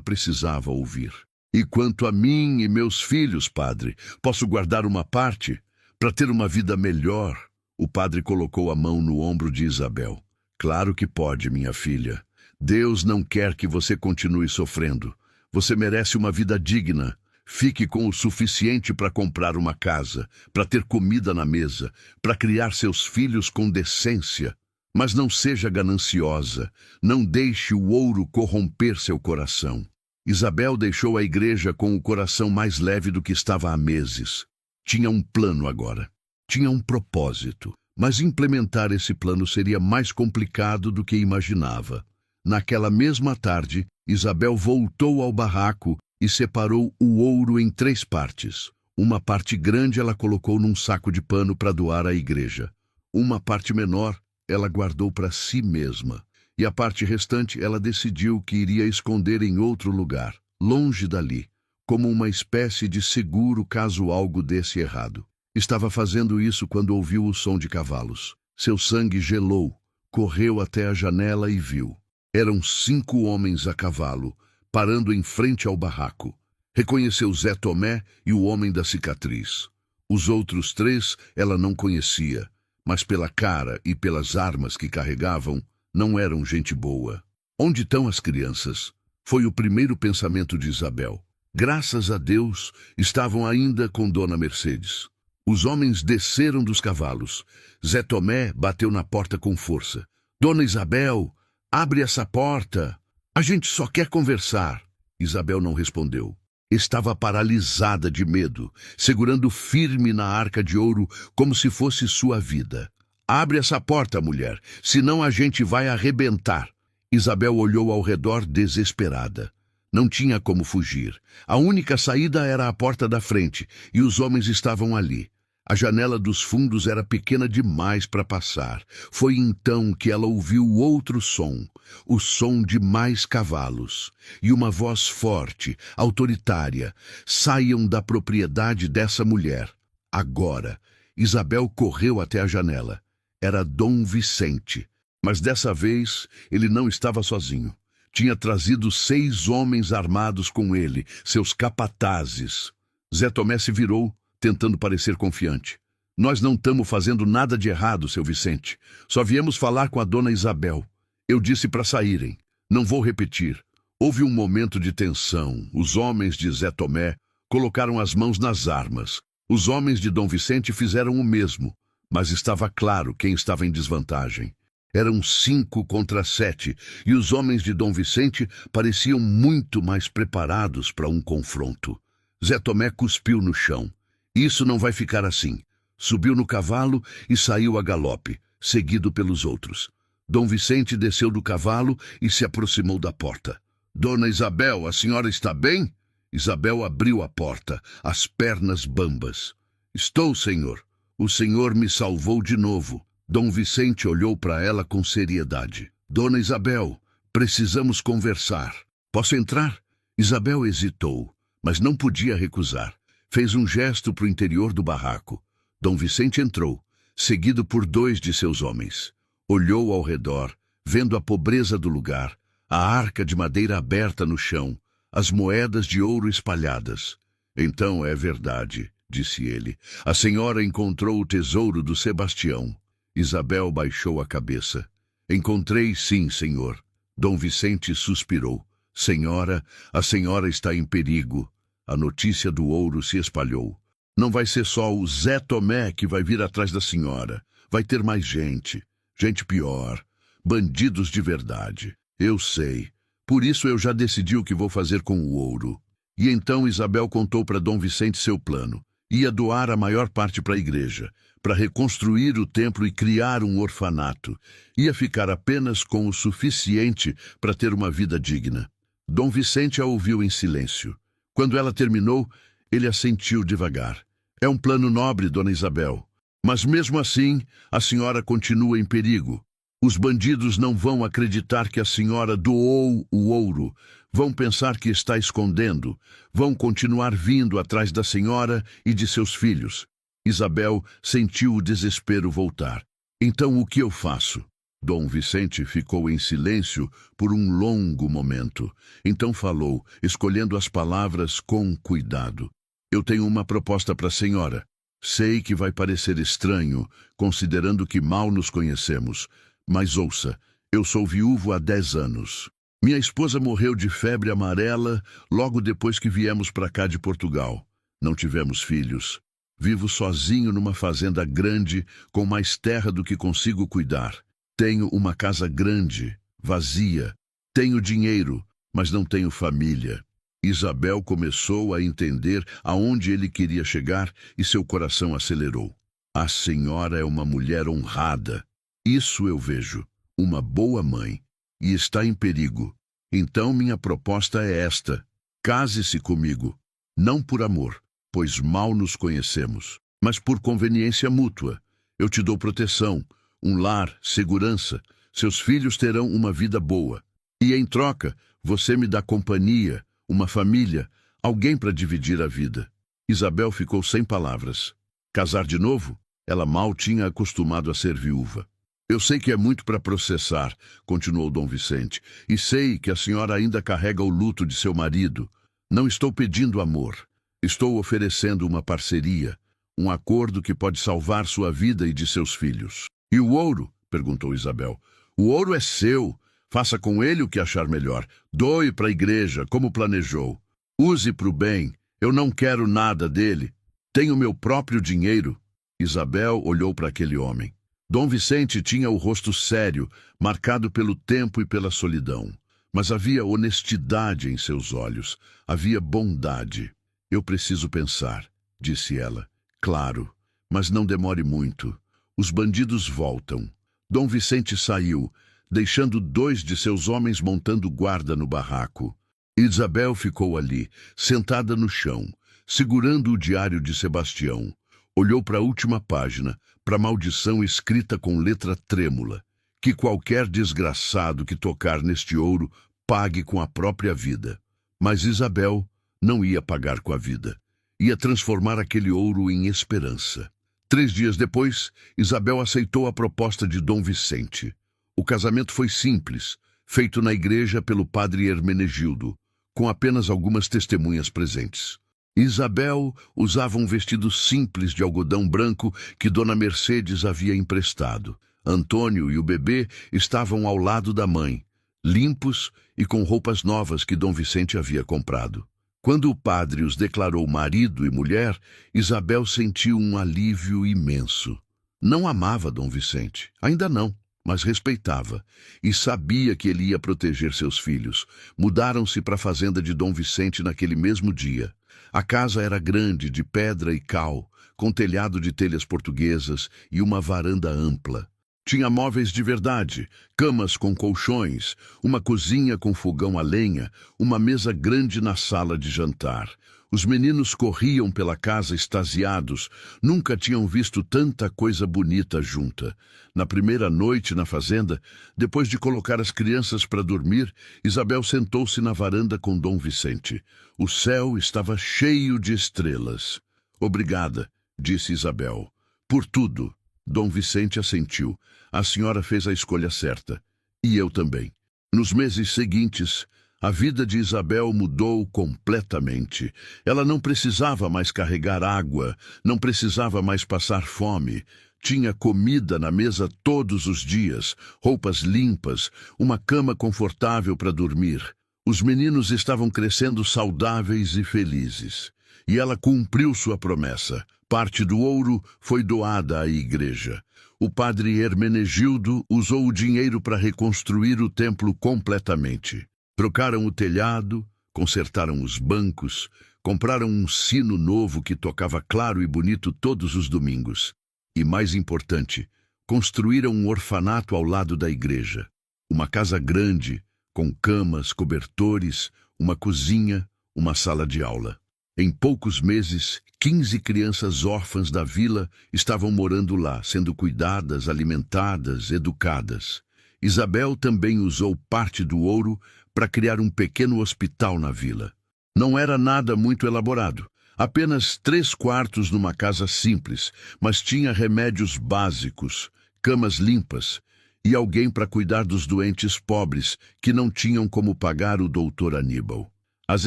precisava ouvir. E quanto a mim e meus filhos, padre, posso guardar uma parte para ter uma vida melhor? O padre colocou a mão no ombro de Isabel. Claro que pode, minha filha. Deus não quer que você continue sofrendo. Você merece uma vida digna. Fique com o suficiente para comprar uma casa, para ter comida na mesa, para criar seus filhos com decência. Mas não seja gananciosa. Não deixe o ouro corromper seu coração. Isabel deixou a igreja com o coração mais leve do que estava há meses. Tinha um plano agora. Tinha um propósito. Mas implementar esse plano seria mais complicado do que imaginava. Naquela mesma tarde, Isabel voltou ao barraco e separou o ouro em 3 partes. Uma parte grande ela colocou num saco de pano para doar à igreja. Uma parte menor ela guardou para si mesma. E a parte restante ela decidiu que iria esconder em outro lugar, longe dali, como uma espécie de seguro caso algo desse errado. Estava fazendo isso quando ouviu o som de cavalos. Seu sangue gelou, correu até a janela e viu. Eram 5 homens a cavalo, parando em frente ao barraco. Reconheceu Zé Tomé e o homem da cicatriz. Os outros 3 ela não conhecia, mas pela cara e pelas armas que carregavam, não eram gente boa. Onde estão as crianças? Foi o primeiro pensamento de Isabel. Graças a Deus, estavam ainda com Dona Mercedes. Os homens desceram dos cavalos. Zé Tomé bateu na porta com força. Dona Isabel, abre essa porta. A gente só quer conversar. Isabel não respondeu. Estava paralisada de medo, segurando firme na arca de ouro como se fosse sua vida. Abre essa porta, mulher, senão a gente vai arrebentar. Isabel olhou ao redor desesperada. Não tinha como fugir. A única saída era a porta da frente, e os homens estavam ali. A janela dos fundos era pequena demais para passar. Foi então que ela ouviu outro som, o som de mais cavalos, e uma voz forte, autoritária. Saiam da propriedade dessa mulher. Agora, Isabel correu até a janela. Era Dom Vicente, mas dessa vez ele não estava sozinho. Tinha trazido 6 homens armados com ele, seus capatazes. Zé Tomé se virou, tentando parecer confiante. Nós não estamos fazendo nada de errado, seu Vicente. Só viemos falar com a dona Isabel. Eu disse para saírem. Não vou repetir. Houve um momento de tensão. Os homens de Zé Tomé colocaram as mãos nas armas. Os homens de Dom Vicente fizeram o mesmo, mas estava claro quem estava em desvantagem. Eram 5 contra 7, e os homens de Dom Vicente pareciam muito mais preparados para um confronto. Zé Tomé cuspiu no chão. Isso não vai ficar assim. Subiu no cavalo e saiu a galope, seguido pelos outros. Dom Vicente desceu do cavalo e se aproximou da porta. Dona Isabel, a senhora está bem? Isabel abriu a porta, as pernas bambas. Estou, senhor. O senhor me salvou de novo. Dom Vicente olhou para ela com seriedade. Dona Isabel, precisamos conversar. Posso entrar? Isabel hesitou, mas não podia recusar. Fez um gesto para o interior do barraco. Dom Vicente entrou, seguido por 2 de seus homens. Olhou ao redor, vendo a pobreza do lugar, a arca de madeira aberta no chão, as moedas de ouro espalhadas. Então é verdade, disse ele. A senhora encontrou o tesouro do Sebastião. Isabel baixou a cabeça. Encontrei sim, senhor. Dom Vicente suspirou. Senhora, a senhora está em perigo. A notícia do ouro se espalhou. Não vai ser só o Zé Tomé que vai vir atrás da senhora. Vai ter mais gente. Gente pior. Bandidos de verdade. Eu sei. Por isso eu já decidi o que vou fazer com o ouro. E então Isabel contou para Dom Vicente seu plano. Ia doar a maior parte para a igreja, para reconstruir o templo e criar um orfanato. Ia ficar apenas com o suficiente para ter uma vida digna. Dom Vicente a ouviu em silêncio. Quando ela terminou, ele assentiu devagar. É um plano nobre, dona Isabel. Mas mesmo assim, a senhora continua em perigo. Os bandidos não vão acreditar que a senhora doou o ouro. Vão pensar que está escondendo. Vão continuar vindo atrás da senhora e de seus filhos. Isabel sentiu o desespero voltar. Então o que eu faço? Dom Vicente ficou em silêncio por um longo momento. Então falou, escolhendo as palavras com cuidado. Eu tenho uma proposta para a senhora. Sei que vai parecer estranho, considerando que mal nos conhecemos. Mas ouça, eu sou viúvo há 10 anos. Minha esposa morreu de febre amarela logo depois que viemos para cá de Portugal. Não tivemos filhos. Vivo sozinho numa fazenda grande, com mais terra do que consigo cuidar. Tenho uma casa grande, vazia. Tenho dinheiro, mas não tenho família. Isabel começou a entender aonde ele queria chegar e seu coração acelerou. A senhora é uma mulher honrada. Isso eu vejo. Uma boa mãe. E está em perigo. Então minha proposta é esta. Case-se comigo. Não por amor, pois mal nos conhecemos, mas por conveniência mútua. Eu te dou proteção, um lar, segurança. Seus filhos terão uma vida boa. E em troca, você me dá companhia, uma família, alguém para dividir a vida. Isabel ficou sem palavras. Casar de novo? Ela mal tinha acostumado a ser viúva. Eu sei que é muito para processar, continuou Dom Vicente, e sei que a senhora ainda carrega o luto de seu marido. Não estou pedindo amor. Estou oferecendo uma parceria, um acordo que pode salvar sua vida e de seus filhos. E o ouro? Perguntou Isabel. O ouro é seu. Faça com ele o que achar melhor. Doe para a igreja, como planejou. Use para o bem. Eu não quero nada dele. Tenho meu próprio dinheiro. Isabel olhou para aquele homem. Dom Vicente tinha o rosto sério, marcado pelo tempo e pela solidão. Mas havia honestidade em seus olhos. Havia bondade. Eu preciso pensar, disse ela. Claro, mas não demore muito. Os bandidos voltam. Dom Vicente saiu, deixando 2 de seus homens montando guarda no barraco. Isabel ficou ali, sentada no chão, segurando o diário de Sebastião. Olhou para a última página, para a maldição escrita com letra trêmula. Que qualquer desgraçado que tocar neste ouro pague com a própria vida. Mas Isabel não ia pagar com a vida. Ia transformar aquele ouro em esperança. 3 dias depois, Isabel aceitou a proposta de Dom Vicente. O casamento foi simples, feito na igreja pelo padre Hermenegildo, com apenas algumas testemunhas presentes. Isabel usava um vestido simples de algodão branco que Dona Mercedes havia emprestado. Antônio e o bebê estavam ao lado da mãe, limpos e com roupas novas que Dom Vicente havia comprado. Quando o padre os declarou marido e mulher, Isabel sentiu um alívio imenso. Não amava Dom Vicente, ainda não, mas respeitava, e sabia que ele ia proteger seus filhos. Mudaram-se para a fazenda de Dom Vicente naquele mesmo dia. A casa era grande, de pedra e cal, com telhado de telhas portuguesas e uma varanda ampla. Tinha móveis de verdade, camas com colchões, uma cozinha com fogão a lenha, uma mesa grande na sala de jantar. Os meninos corriam pela casa extasiados, nunca tinham visto tanta coisa bonita junta. Na primeira noite na fazenda, depois de colocar as crianças para dormir, Isabel sentou-se na varanda com Dom Vicente. O céu estava cheio de estrelas. Obrigada, disse Isabel. Por tudo. Dom Vicente assentiu. A senhora fez a escolha certa. E eu também. Nos meses seguintes, a vida de Isabel mudou completamente. Ela não precisava mais carregar água, não precisava mais passar fome. Tinha comida na mesa todos os dias, roupas limpas, uma cama confortável para dormir. Os meninos estavam crescendo saudáveis e felizes. E ela cumpriu sua promessa. Parte do ouro foi doada à igreja. O padre Hermenegildo usou o dinheiro para reconstruir o templo completamente. Trocaram o telhado, consertaram os bancos, compraram um sino novo que tocava claro e bonito todos os domingos. E, mais importante, construíram um orfanato ao lado da igreja. Uma casa grande, com camas, cobertores, uma cozinha, uma sala de aula. Em poucos meses, 15 crianças órfãs da vila estavam morando lá, sendo cuidadas, alimentadas, educadas. Isabel também usou parte do ouro para criar um pequeno hospital na vila. Não era nada muito elaborado, apenas 3 quartos numa casa simples, mas tinha remédios básicos, camas limpas e alguém para cuidar dos doentes pobres que não tinham como pagar o doutor Aníbal. As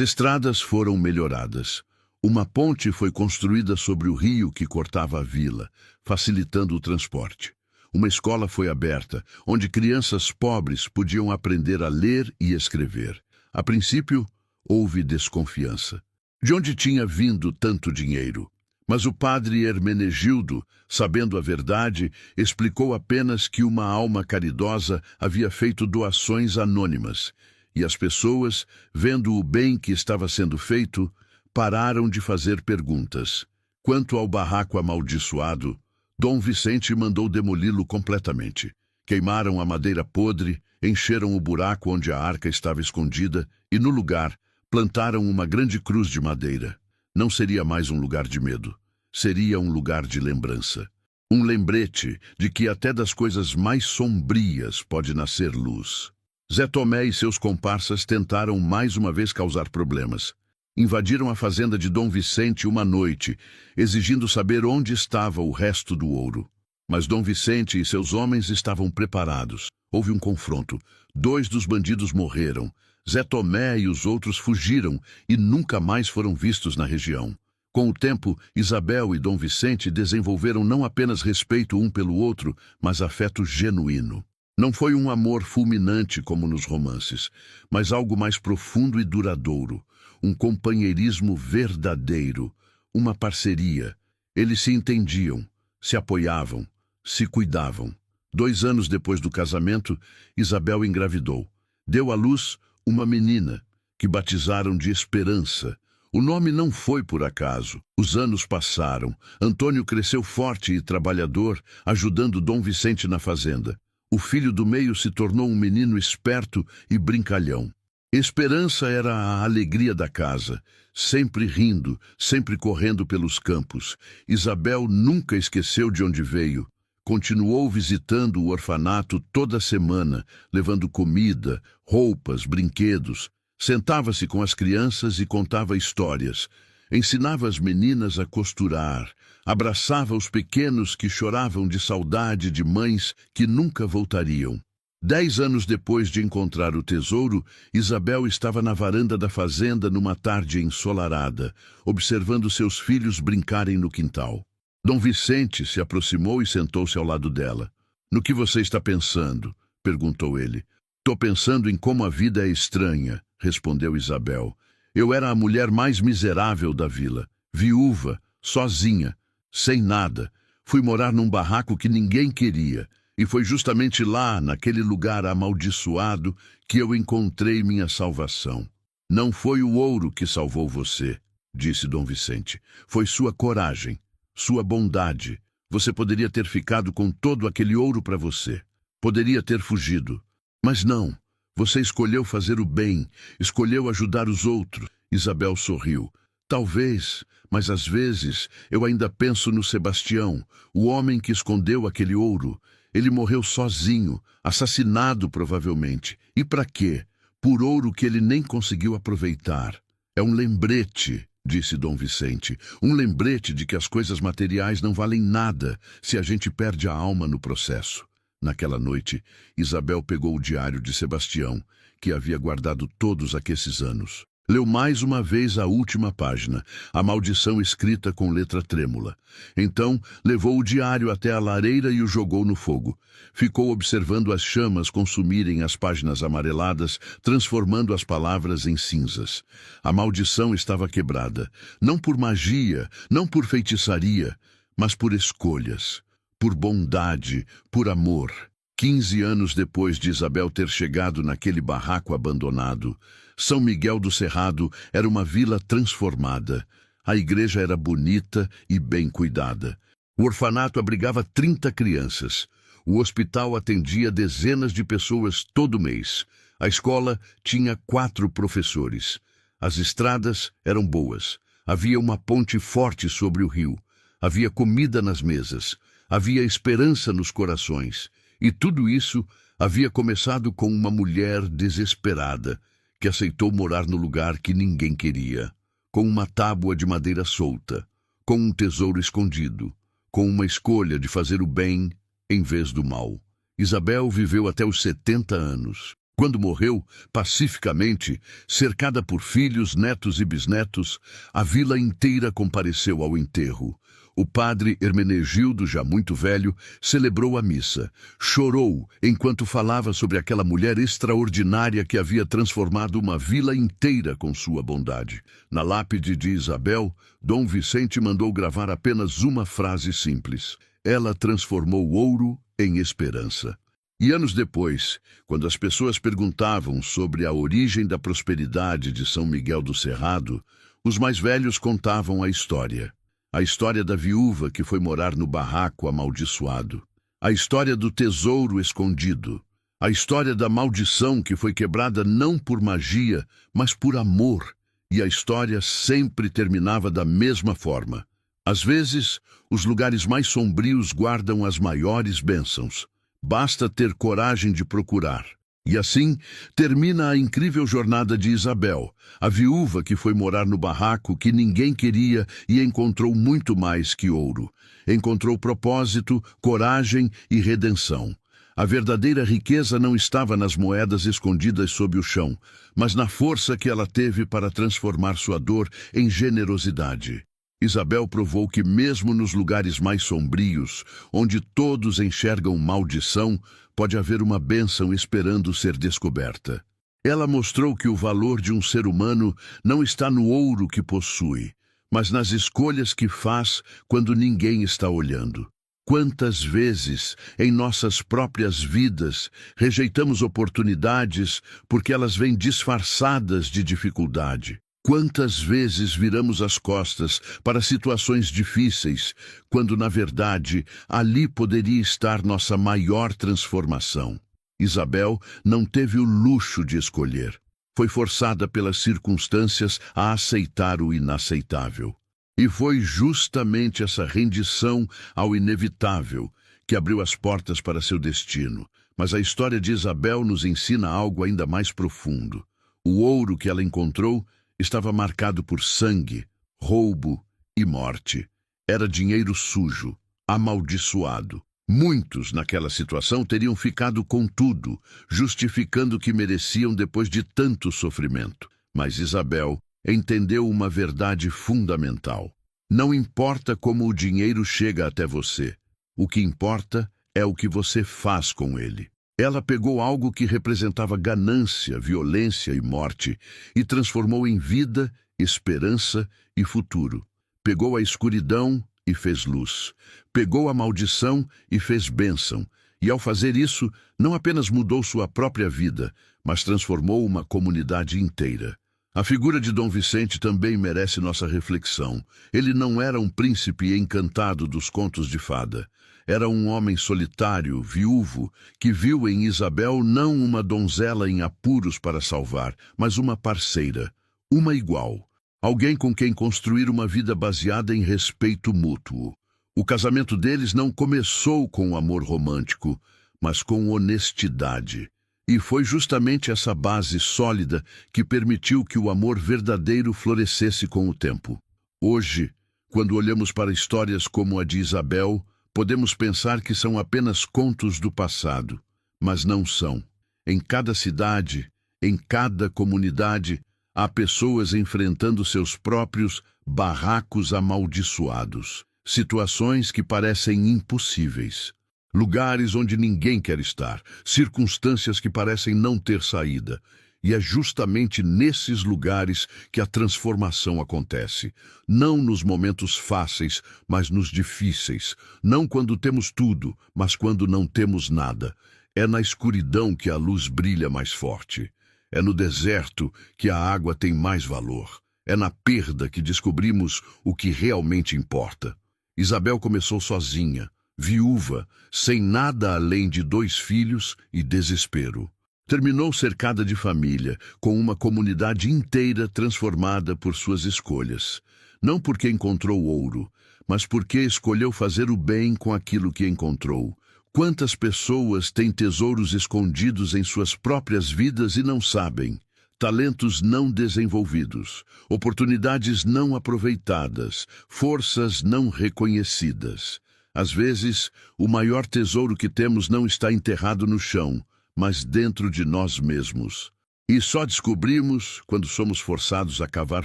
estradas foram melhoradas. Uma ponte foi construída sobre o rio que cortava a vila, facilitando o transporte. Uma escola foi aberta, onde crianças pobres podiam aprender a ler e escrever. A princípio, houve desconfiança. De onde tinha vindo tanto dinheiro? Mas o padre Hermenegildo, sabendo a verdade, explicou apenas que uma alma caridosa havia feito doações anônimas, e as pessoas, vendo o bem que estava sendo feito, pararam de fazer perguntas. Quanto ao barraco amaldiçoado, Dom Vicente mandou demoli-lo completamente. Queimaram a madeira podre, encheram o buraco onde a arca estava escondida e, no lugar, plantaram uma grande cruz de madeira. Não seria mais um lugar de medo. Seria um lugar de lembrança. Um lembrete de que até das coisas mais sombrias pode nascer luz. Zé Tomé e seus comparsas tentaram mais uma vez causar problemas. Invadiram a fazenda de Dom Vicente uma noite, exigindo saber onde estava o resto do ouro. Mas Dom Vicente e seus homens estavam preparados. Houve um confronto. 2 dos bandidos morreram. Zé Tomé e os outros fugiram e nunca mais foram vistos na região. Com o tempo, Isabel e Dom Vicente desenvolveram não apenas respeito um pelo outro, mas afeto genuíno. Não foi um amor fulminante como nos romances, mas algo mais profundo e duradouro. Um companheirismo verdadeiro, uma parceria. Eles se entendiam, se apoiavam, se cuidavam. 2 anos depois do casamento, Isabel engravidou. Deu à luz uma menina, que batizaram de Esperança. O nome não foi por acaso. Os anos passaram. Antônio cresceu forte e trabalhador, ajudando Dom Vicente na fazenda. O filho do meio se tornou um menino esperto e brincalhão. Esperança era a alegria da casa, sempre rindo, sempre correndo pelos campos. Isabel nunca esqueceu de onde veio. Continuou visitando o orfanato toda semana, levando comida, roupas, brinquedos. Sentava-se com as crianças e contava histórias. Ensinava as meninas a costurar. Abraçava os pequenos que choravam de saudade de mães que nunca voltariam. 10 anos depois de encontrar o tesouro, Isabel estava na varanda da fazenda numa tarde ensolarada, observando seus filhos brincarem no quintal. Dom Vicente se aproximou e sentou-se ao lado dela. "No que você está pensando?" perguntou ele. "Estou pensando em como a vida é estranha", respondeu Isabel. "Eu era a mulher mais miserável da vila, viúva, sozinha, sem nada. Fui morar num barraco que ninguém queria. E foi justamente lá, naquele lugar amaldiçoado, que eu encontrei minha salvação. Não foi o ouro que salvou você", disse Dom Vicente. "Foi sua coragem, sua bondade. Você poderia ter ficado com todo aquele ouro para você. Poderia ter fugido. Mas não. Você escolheu fazer o bem, escolheu ajudar os outros." Isabel sorriu. "Talvez, mas às vezes eu ainda penso no Sebastião, o homem que escondeu aquele ouro. Ele morreu sozinho, assassinado provavelmente. E para quê? Por ouro que ele nem conseguiu aproveitar. É um lembrete", disse Dom Vicente. "Um lembrete de que as coisas materiais não valem nada se a gente perde a alma no processo." Naquela noite, Isabel pegou o diário de Sebastião, que havia guardado todos aqueles anos. Leu mais uma vez a última página, a maldição escrita com letra trêmula. Então, levou o diário até a lareira e o jogou no fogo. Ficou observando as chamas consumirem as páginas amareladas, transformando as palavras em cinzas. A maldição estava quebrada, não por magia, não por feitiçaria, mas por escolhas, por bondade, por amor. 15 anos depois de Isabel ter chegado naquele barraco abandonado, São Miguel do Cerrado era uma vila transformada. A igreja era bonita e bem cuidada. O orfanato abrigava 30 crianças. O hospital atendia dezenas de pessoas todo mês. A escola tinha 4 professores. As estradas eram boas. Havia uma ponte forte sobre o rio. Havia comida nas mesas. Havia esperança nos corações. E tudo isso Havia começado com uma mulher desesperada, que aceitou morar no lugar que ninguém queria, com uma tábua de madeira solta, com um tesouro escondido, com uma escolha de fazer o bem em vez do mal. Isabel viveu até os 70 anos. Quando morreu, pacificamente, cercada por filhos, netos e bisnetos, a vila inteira compareceu ao enterro. O padre Hermenegildo, já muito velho, celebrou a missa. Chorou enquanto falava sobre aquela mulher extraordinária que havia transformado uma vila inteira com sua bondade. Na lápide de Isabel, Dom Vicente mandou gravar apenas uma frase simples: ela transformou ouro em esperança. E anos depois, quando as pessoas perguntavam sobre a origem da prosperidade de São Miguel do Cerrado, os mais velhos contavam a história. A história da viúva que foi morar no barraco amaldiçoado. A história do tesouro escondido. A história da maldição que foi quebrada não por magia, mas por amor. E a história sempre terminava da mesma forma. Às vezes, os lugares mais sombrios guardam as maiores bênçãos. Basta ter coragem de procurar. E assim, termina a incrível jornada de Isabel, a viúva que foi morar no barraco que ninguém queria e encontrou muito mais que ouro. Encontrou propósito, coragem e redenção. A verdadeira riqueza não estava nas moedas escondidas sob o chão, mas na força que ela teve para transformar sua dor em generosidade. Isabel provou que mesmo nos lugares mais sombrios, onde todos enxergam maldição, pode haver uma bênção esperando ser descoberta. Ela mostrou que o valor de um ser humano não está no ouro que possui, mas nas escolhas que faz quando ninguém está olhando. Quantas vezes, em nossas próprias vidas, rejeitamos oportunidades porque elas vêm disfarçadas de dificuldade? Quantas vezes viramos as costas para situações difíceis, quando, na verdade, ali poderia estar nossa maior transformação? Isabel não teve o luxo de escolher. Foi forçada pelas circunstâncias a aceitar o inaceitável. E foi justamente essa rendição ao inevitável que abriu as portas para seu destino. Mas a história de Isabel nos ensina algo ainda mais profundo. O ouro que ela encontrou estava marcado por sangue, roubo e morte. Era dinheiro sujo, amaldiçoado. Muitos, naquela situação, teriam ficado com tudo, justificando que mereciam depois de tanto sofrimento. Mas Isabel entendeu uma verdade fundamental. Não importa como o dinheiro chega até você. O que importa é o que você faz com ele. Ela pegou algo que representava ganância, violência e morte e transformou em vida, esperança e futuro. Pegou a escuridão e fez luz. Pegou a maldição e fez bênção. E ao fazer isso, não apenas mudou sua própria vida, mas transformou uma comunidade inteira. A figura de Dom Vicente também merece nossa reflexão. Ele não era um príncipe encantado dos contos de fada. Era um homem solitário, viúvo, que viu em Isabel não uma donzela em apuros para salvar, mas uma parceira, uma igual, alguém com quem construir uma vida baseada em respeito mútuo. O casamento deles não começou com amor romântico, mas com honestidade. E foi justamente essa base sólida que permitiu que o amor verdadeiro florescesse com o tempo. Hoje, quando olhamos para histórias como a de Isabel, podemos pensar que são apenas contos do passado, mas não são. Em cada cidade, em cada comunidade, há pessoas enfrentando seus próprios barracos amaldiçoados, situações que parecem impossíveis, lugares onde ninguém quer estar, circunstâncias que parecem não ter saída. E é justamente nesses lugares que a transformação acontece. Não nos momentos fáceis, mas nos difíceis. Não quando temos tudo, mas quando não temos nada. É na escuridão que a luz brilha mais forte. É no deserto que a água tem mais valor. É na perda que descobrimos o que realmente importa. Isabel começou sozinha, viúva, sem nada além de 2 filhos e desespero. Terminou cercada de família, com uma comunidade inteira transformada por suas escolhas. Não porque encontrou ouro, mas porque escolheu fazer o bem com aquilo que encontrou, Quantas pessoas têm tesouros escondidos em suas próprias vidas e não sabem? Talentos não desenvolvidos, oportunidades não aproveitadas, forças não reconhecidas. Às vezes, o maior tesouro que temos não está enterrado no chão, mas dentro de nós mesmos. E só descobrimos quando somos forçados a cavar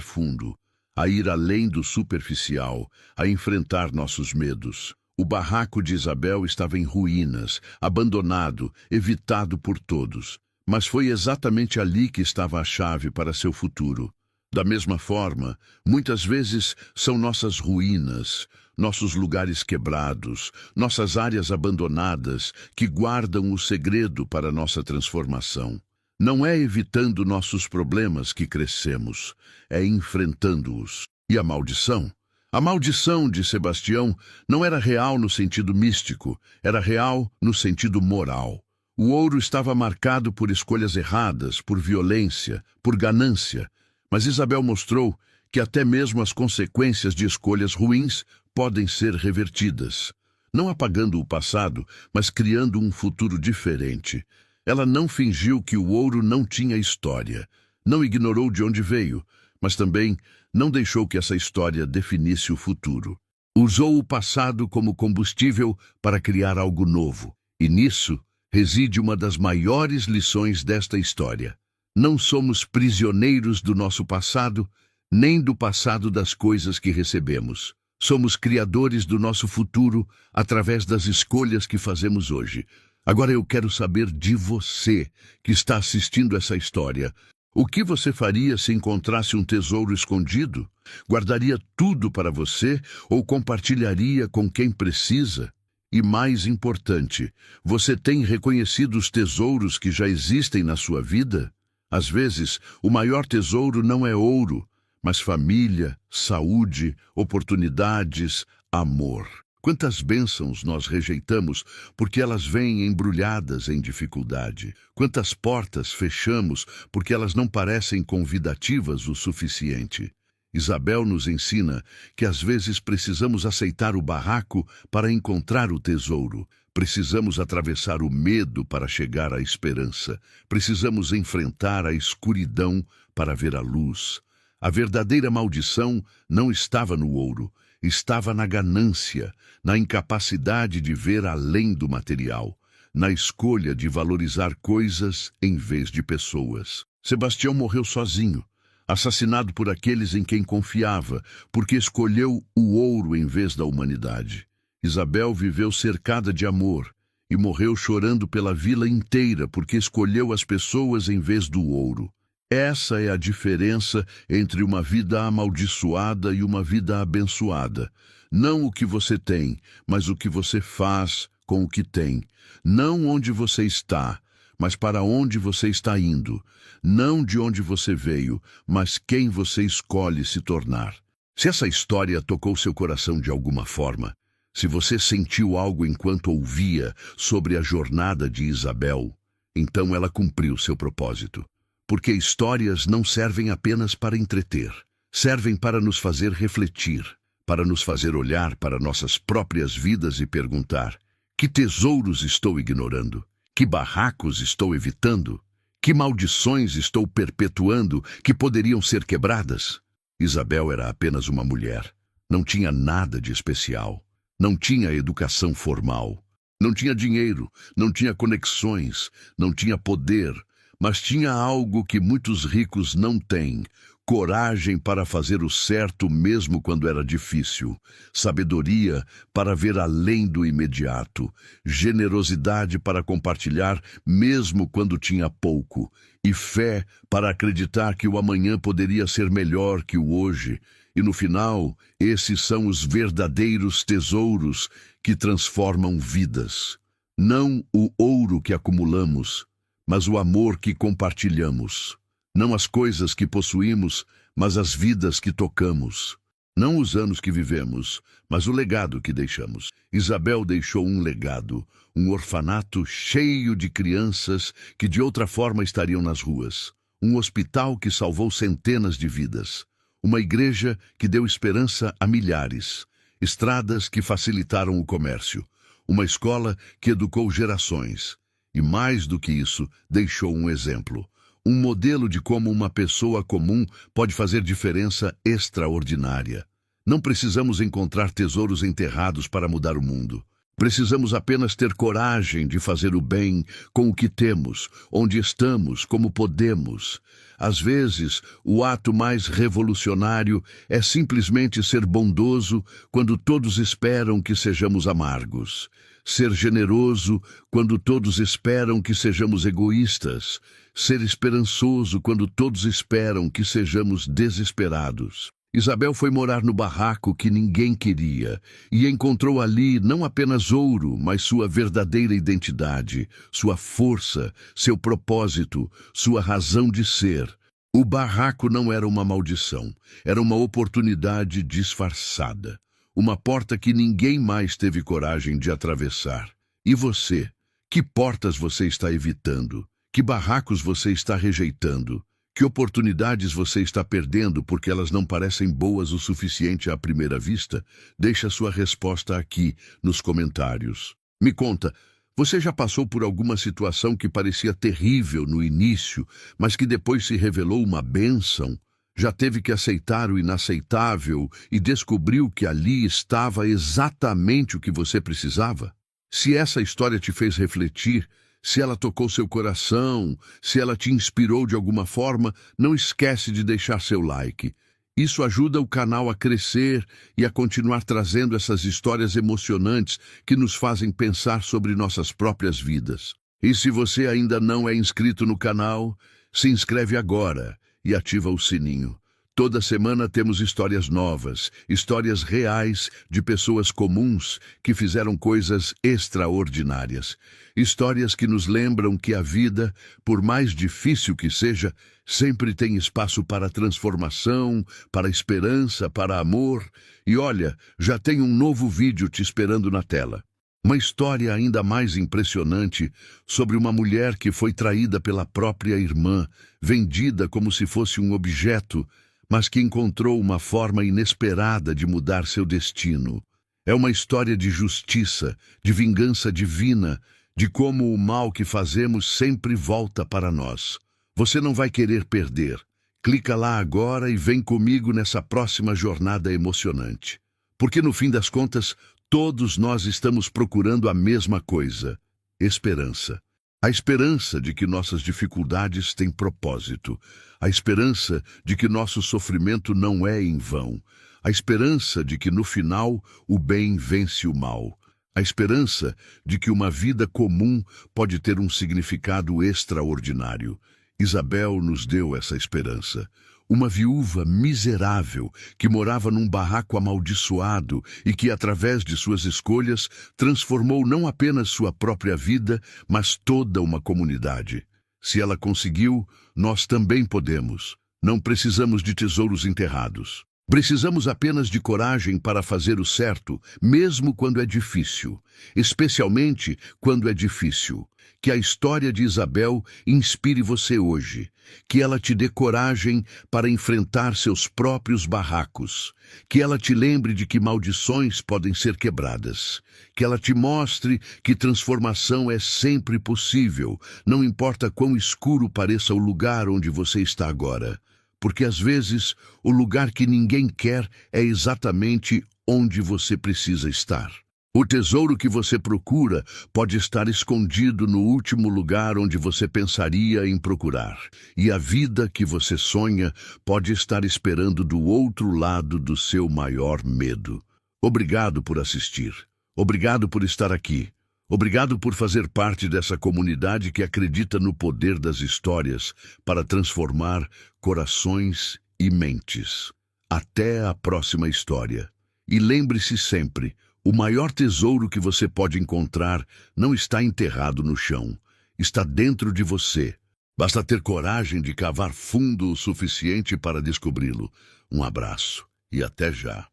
fundo, a ir além do superficial, a enfrentar nossos medos. O barraco de Isabel estava em ruínas, abandonado, evitado por todos. Mas foi exatamente ali que estava a chave para seu futuro. Da mesma forma, muitas vezes são nossas ruínas, nossos lugares quebrados, nossas áreas abandonadas que guardam o segredo para nossa transformação. Não é evitando nossos problemas que crescemos, é enfrentando-os. E a maldição? A maldição de Sebastião não era real no sentido místico, era real no sentido moral. O ouro estava marcado por escolhas erradas, por violência, por ganância. Mas Isabel mostrou que até mesmo as consequências de escolhas ruins podem ser revertidas. Não apagando o passado, mas criando um futuro diferente. Ela não fingiu que o ouro não tinha história. Não ignorou de onde veio, mas também não deixou que essa história definisse o futuro. Usou o passado como combustível para criar algo novo. E nisso reside uma das maiores lições desta história. Não somos prisioneiros do nosso passado, nem do passado das coisas que recebemos. Somos criadores do nosso futuro através das escolhas que fazemos hoje. Agora eu quero saber de você que está assistindo essa história. O que você faria se encontrasse um tesouro escondido? Guardaria tudo para você ou compartilharia com quem precisa? E mais importante, você tem reconhecido os tesouros que já existem na sua vida? Às vezes, o maior tesouro não é ouro, mas família, saúde, oportunidades, amor. Quantas bênçãos nós rejeitamos porque elas vêm embrulhadas em dificuldade? Quantas portas fechamos porque elas não parecem convidativas o suficiente? Isabel nos ensina que às vezes precisamos aceitar o barraco para encontrar o tesouro. Precisamos atravessar o medo para chegar à esperança. Precisamos enfrentar a escuridão para ver a luz. A verdadeira maldição não estava no ouro, estava na ganância, na incapacidade de ver além do material, na escolha de valorizar coisas em vez de pessoas. Sebastião morreu sozinho, assassinado por aqueles em quem confiava, porque escolheu o ouro em vez da humanidade. Isabel viveu cercada de amor e morreu chorando pela vila inteira porque escolheu as pessoas em vez do ouro. Essa é a diferença entre uma vida amaldiçoada e uma vida abençoada. Não o que você tem, mas o que você faz com o que tem. Não onde você está, mas para onde você está indo. Não de onde você veio, mas quem você escolhe se tornar. Se essa história tocou seu coração de alguma forma, se você sentiu algo enquanto ouvia sobre a jornada de Isabel, então ela cumpriu seu propósito. Porque histórias não servem apenas para entreter, servem para nos fazer refletir, para nos fazer olhar para nossas próprias vidas e perguntar: que tesouros estou ignorando? Que barracos estou evitando? Que maldições estou perpetuando que poderiam ser quebradas? Isabel era apenas uma mulher. Não tinha nada de especial. Não tinha educação formal. Não tinha dinheiro. Não tinha conexões. Não tinha poder. Mas tinha algo que muitos ricos não têm: coragem para fazer o certo mesmo quando era difícil, sabedoria para ver além do imediato, generosidade para compartilhar mesmo quando tinha pouco, e fé para acreditar que o amanhã poderia ser melhor que o hoje. E no final, esses são os verdadeiros tesouros que transformam vidas. Não o ouro que acumulamos, mas o amor que compartilhamos. Não as coisas que possuímos, mas as vidas que tocamos. Não os anos que vivemos, mas o legado que deixamos. Isabel deixou um legado, um orfanato cheio de crianças que de outra forma estariam nas ruas. Um hospital que salvou centenas de vidas. Uma igreja que deu esperança a milhares. Estradas que facilitaram o comércio. uma escola que educou gerações. E mais do que isso, deixou um exemplo. Um modelo de como uma pessoa comum pode fazer diferença extraordinária. Não precisamos encontrar tesouros enterrados para mudar o mundo. Precisamos apenas ter coragem de fazer o bem com o que temos, onde estamos, como podemos. Às vezes, o ato mais revolucionário é simplesmente ser bondoso quando todos esperam que sejamos amargos. Ser generoso quando todos esperam que sejamos egoístas. Ser esperançoso quando todos esperam que sejamos desesperados. Isabel foi morar no barraco que ninguém queria e encontrou ali não apenas ouro, mas sua verdadeira identidade, sua força, seu propósito, sua razão de ser. O barraco não era uma maldição, era uma oportunidade disfarçada. Uma porta que ninguém mais teve coragem de atravessar. E você? Que portas você está evitando? Que barracos você está rejeitando? Que oportunidades você está perdendo porque elas não parecem boas o suficiente à primeira vista? Deixa sua resposta aqui, nos comentários. Me conta, você já passou por alguma situação que parecia terrível no início, mas que depois se revelou uma bênção? Já teve que aceitar o inaceitável e descobriu que ali estava exatamente o que você precisava? Se essa história te fez refletir, se ela tocou seu coração, se ela te inspirou de alguma forma, não esquece de deixar seu like. Isso ajuda o canal a crescer e a continuar trazendo essas histórias emocionantes que nos fazem pensar sobre nossas próprias vidas. E se você ainda não é inscrito no canal, se inscreve agora e ativa o sininho. Toda semana temos histórias novas, histórias reais de pessoas comuns que fizeram coisas extraordinárias. Histórias que nos lembram que a vida, por mais difícil que seja, sempre tem espaço para transformação, para esperança, para amor. E olha, já tem um novo vídeo te esperando na tela. Uma história ainda mais impressionante sobre uma mulher que foi traída pela própria irmã, vendida como se fosse um objeto, mas que encontrou uma forma inesperada de mudar seu destino. É uma história de justiça, de vingança divina, de como o mal que fazemos sempre volta para nós. Você não vai querer perder. Clica lá agora e vem comigo nessa próxima jornada emocionante. Porque no fim das contas, todos nós estamos procurando a mesma coisa: esperança. A esperança de que nossas dificuldades têm propósito. A esperança de que nosso sofrimento não é em vão. A esperança de que no final o bem vence o mal. A esperança de que uma vida comum pode ter um significado extraordinário. Isabel nos deu essa esperança. Uma viúva miserável que morava num barraco amaldiçoado e que, através de suas escolhas, transformou não apenas sua própria vida, mas toda uma comunidade. Se ela conseguiu, nós também podemos. Não precisamos de tesouros enterrados. Precisamos apenas de coragem para fazer o certo, mesmo quando é difícil. Especialmente quando é difícil. Que a história de Isabel inspire você hoje. Que ela te dê coragem para enfrentar seus próprios barracos. Que ela te lembre de que maldições podem ser quebradas. Que ela te mostre que transformação é sempre possível, não importa quão escuro pareça o lugar onde você está agora. Porque às vezes o lugar que ninguém quer é exatamente onde você precisa estar. O tesouro que você procura pode estar escondido no último lugar onde você pensaria em procurar. E a vida que você sonha pode estar esperando do outro lado do seu maior medo. Obrigado por assistir. Obrigado por estar aqui. Obrigado por fazer parte dessa comunidade que acredita no poder das histórias para transformar corações e mentes. Até a próxima história. E lembre-se sempre: o maior tesouro que você pode encontrar não está enterrado no chão, está dentro de você. Basta ter coragem de cavar fundo o suficiente para descobri-lo. Um abraço e até já.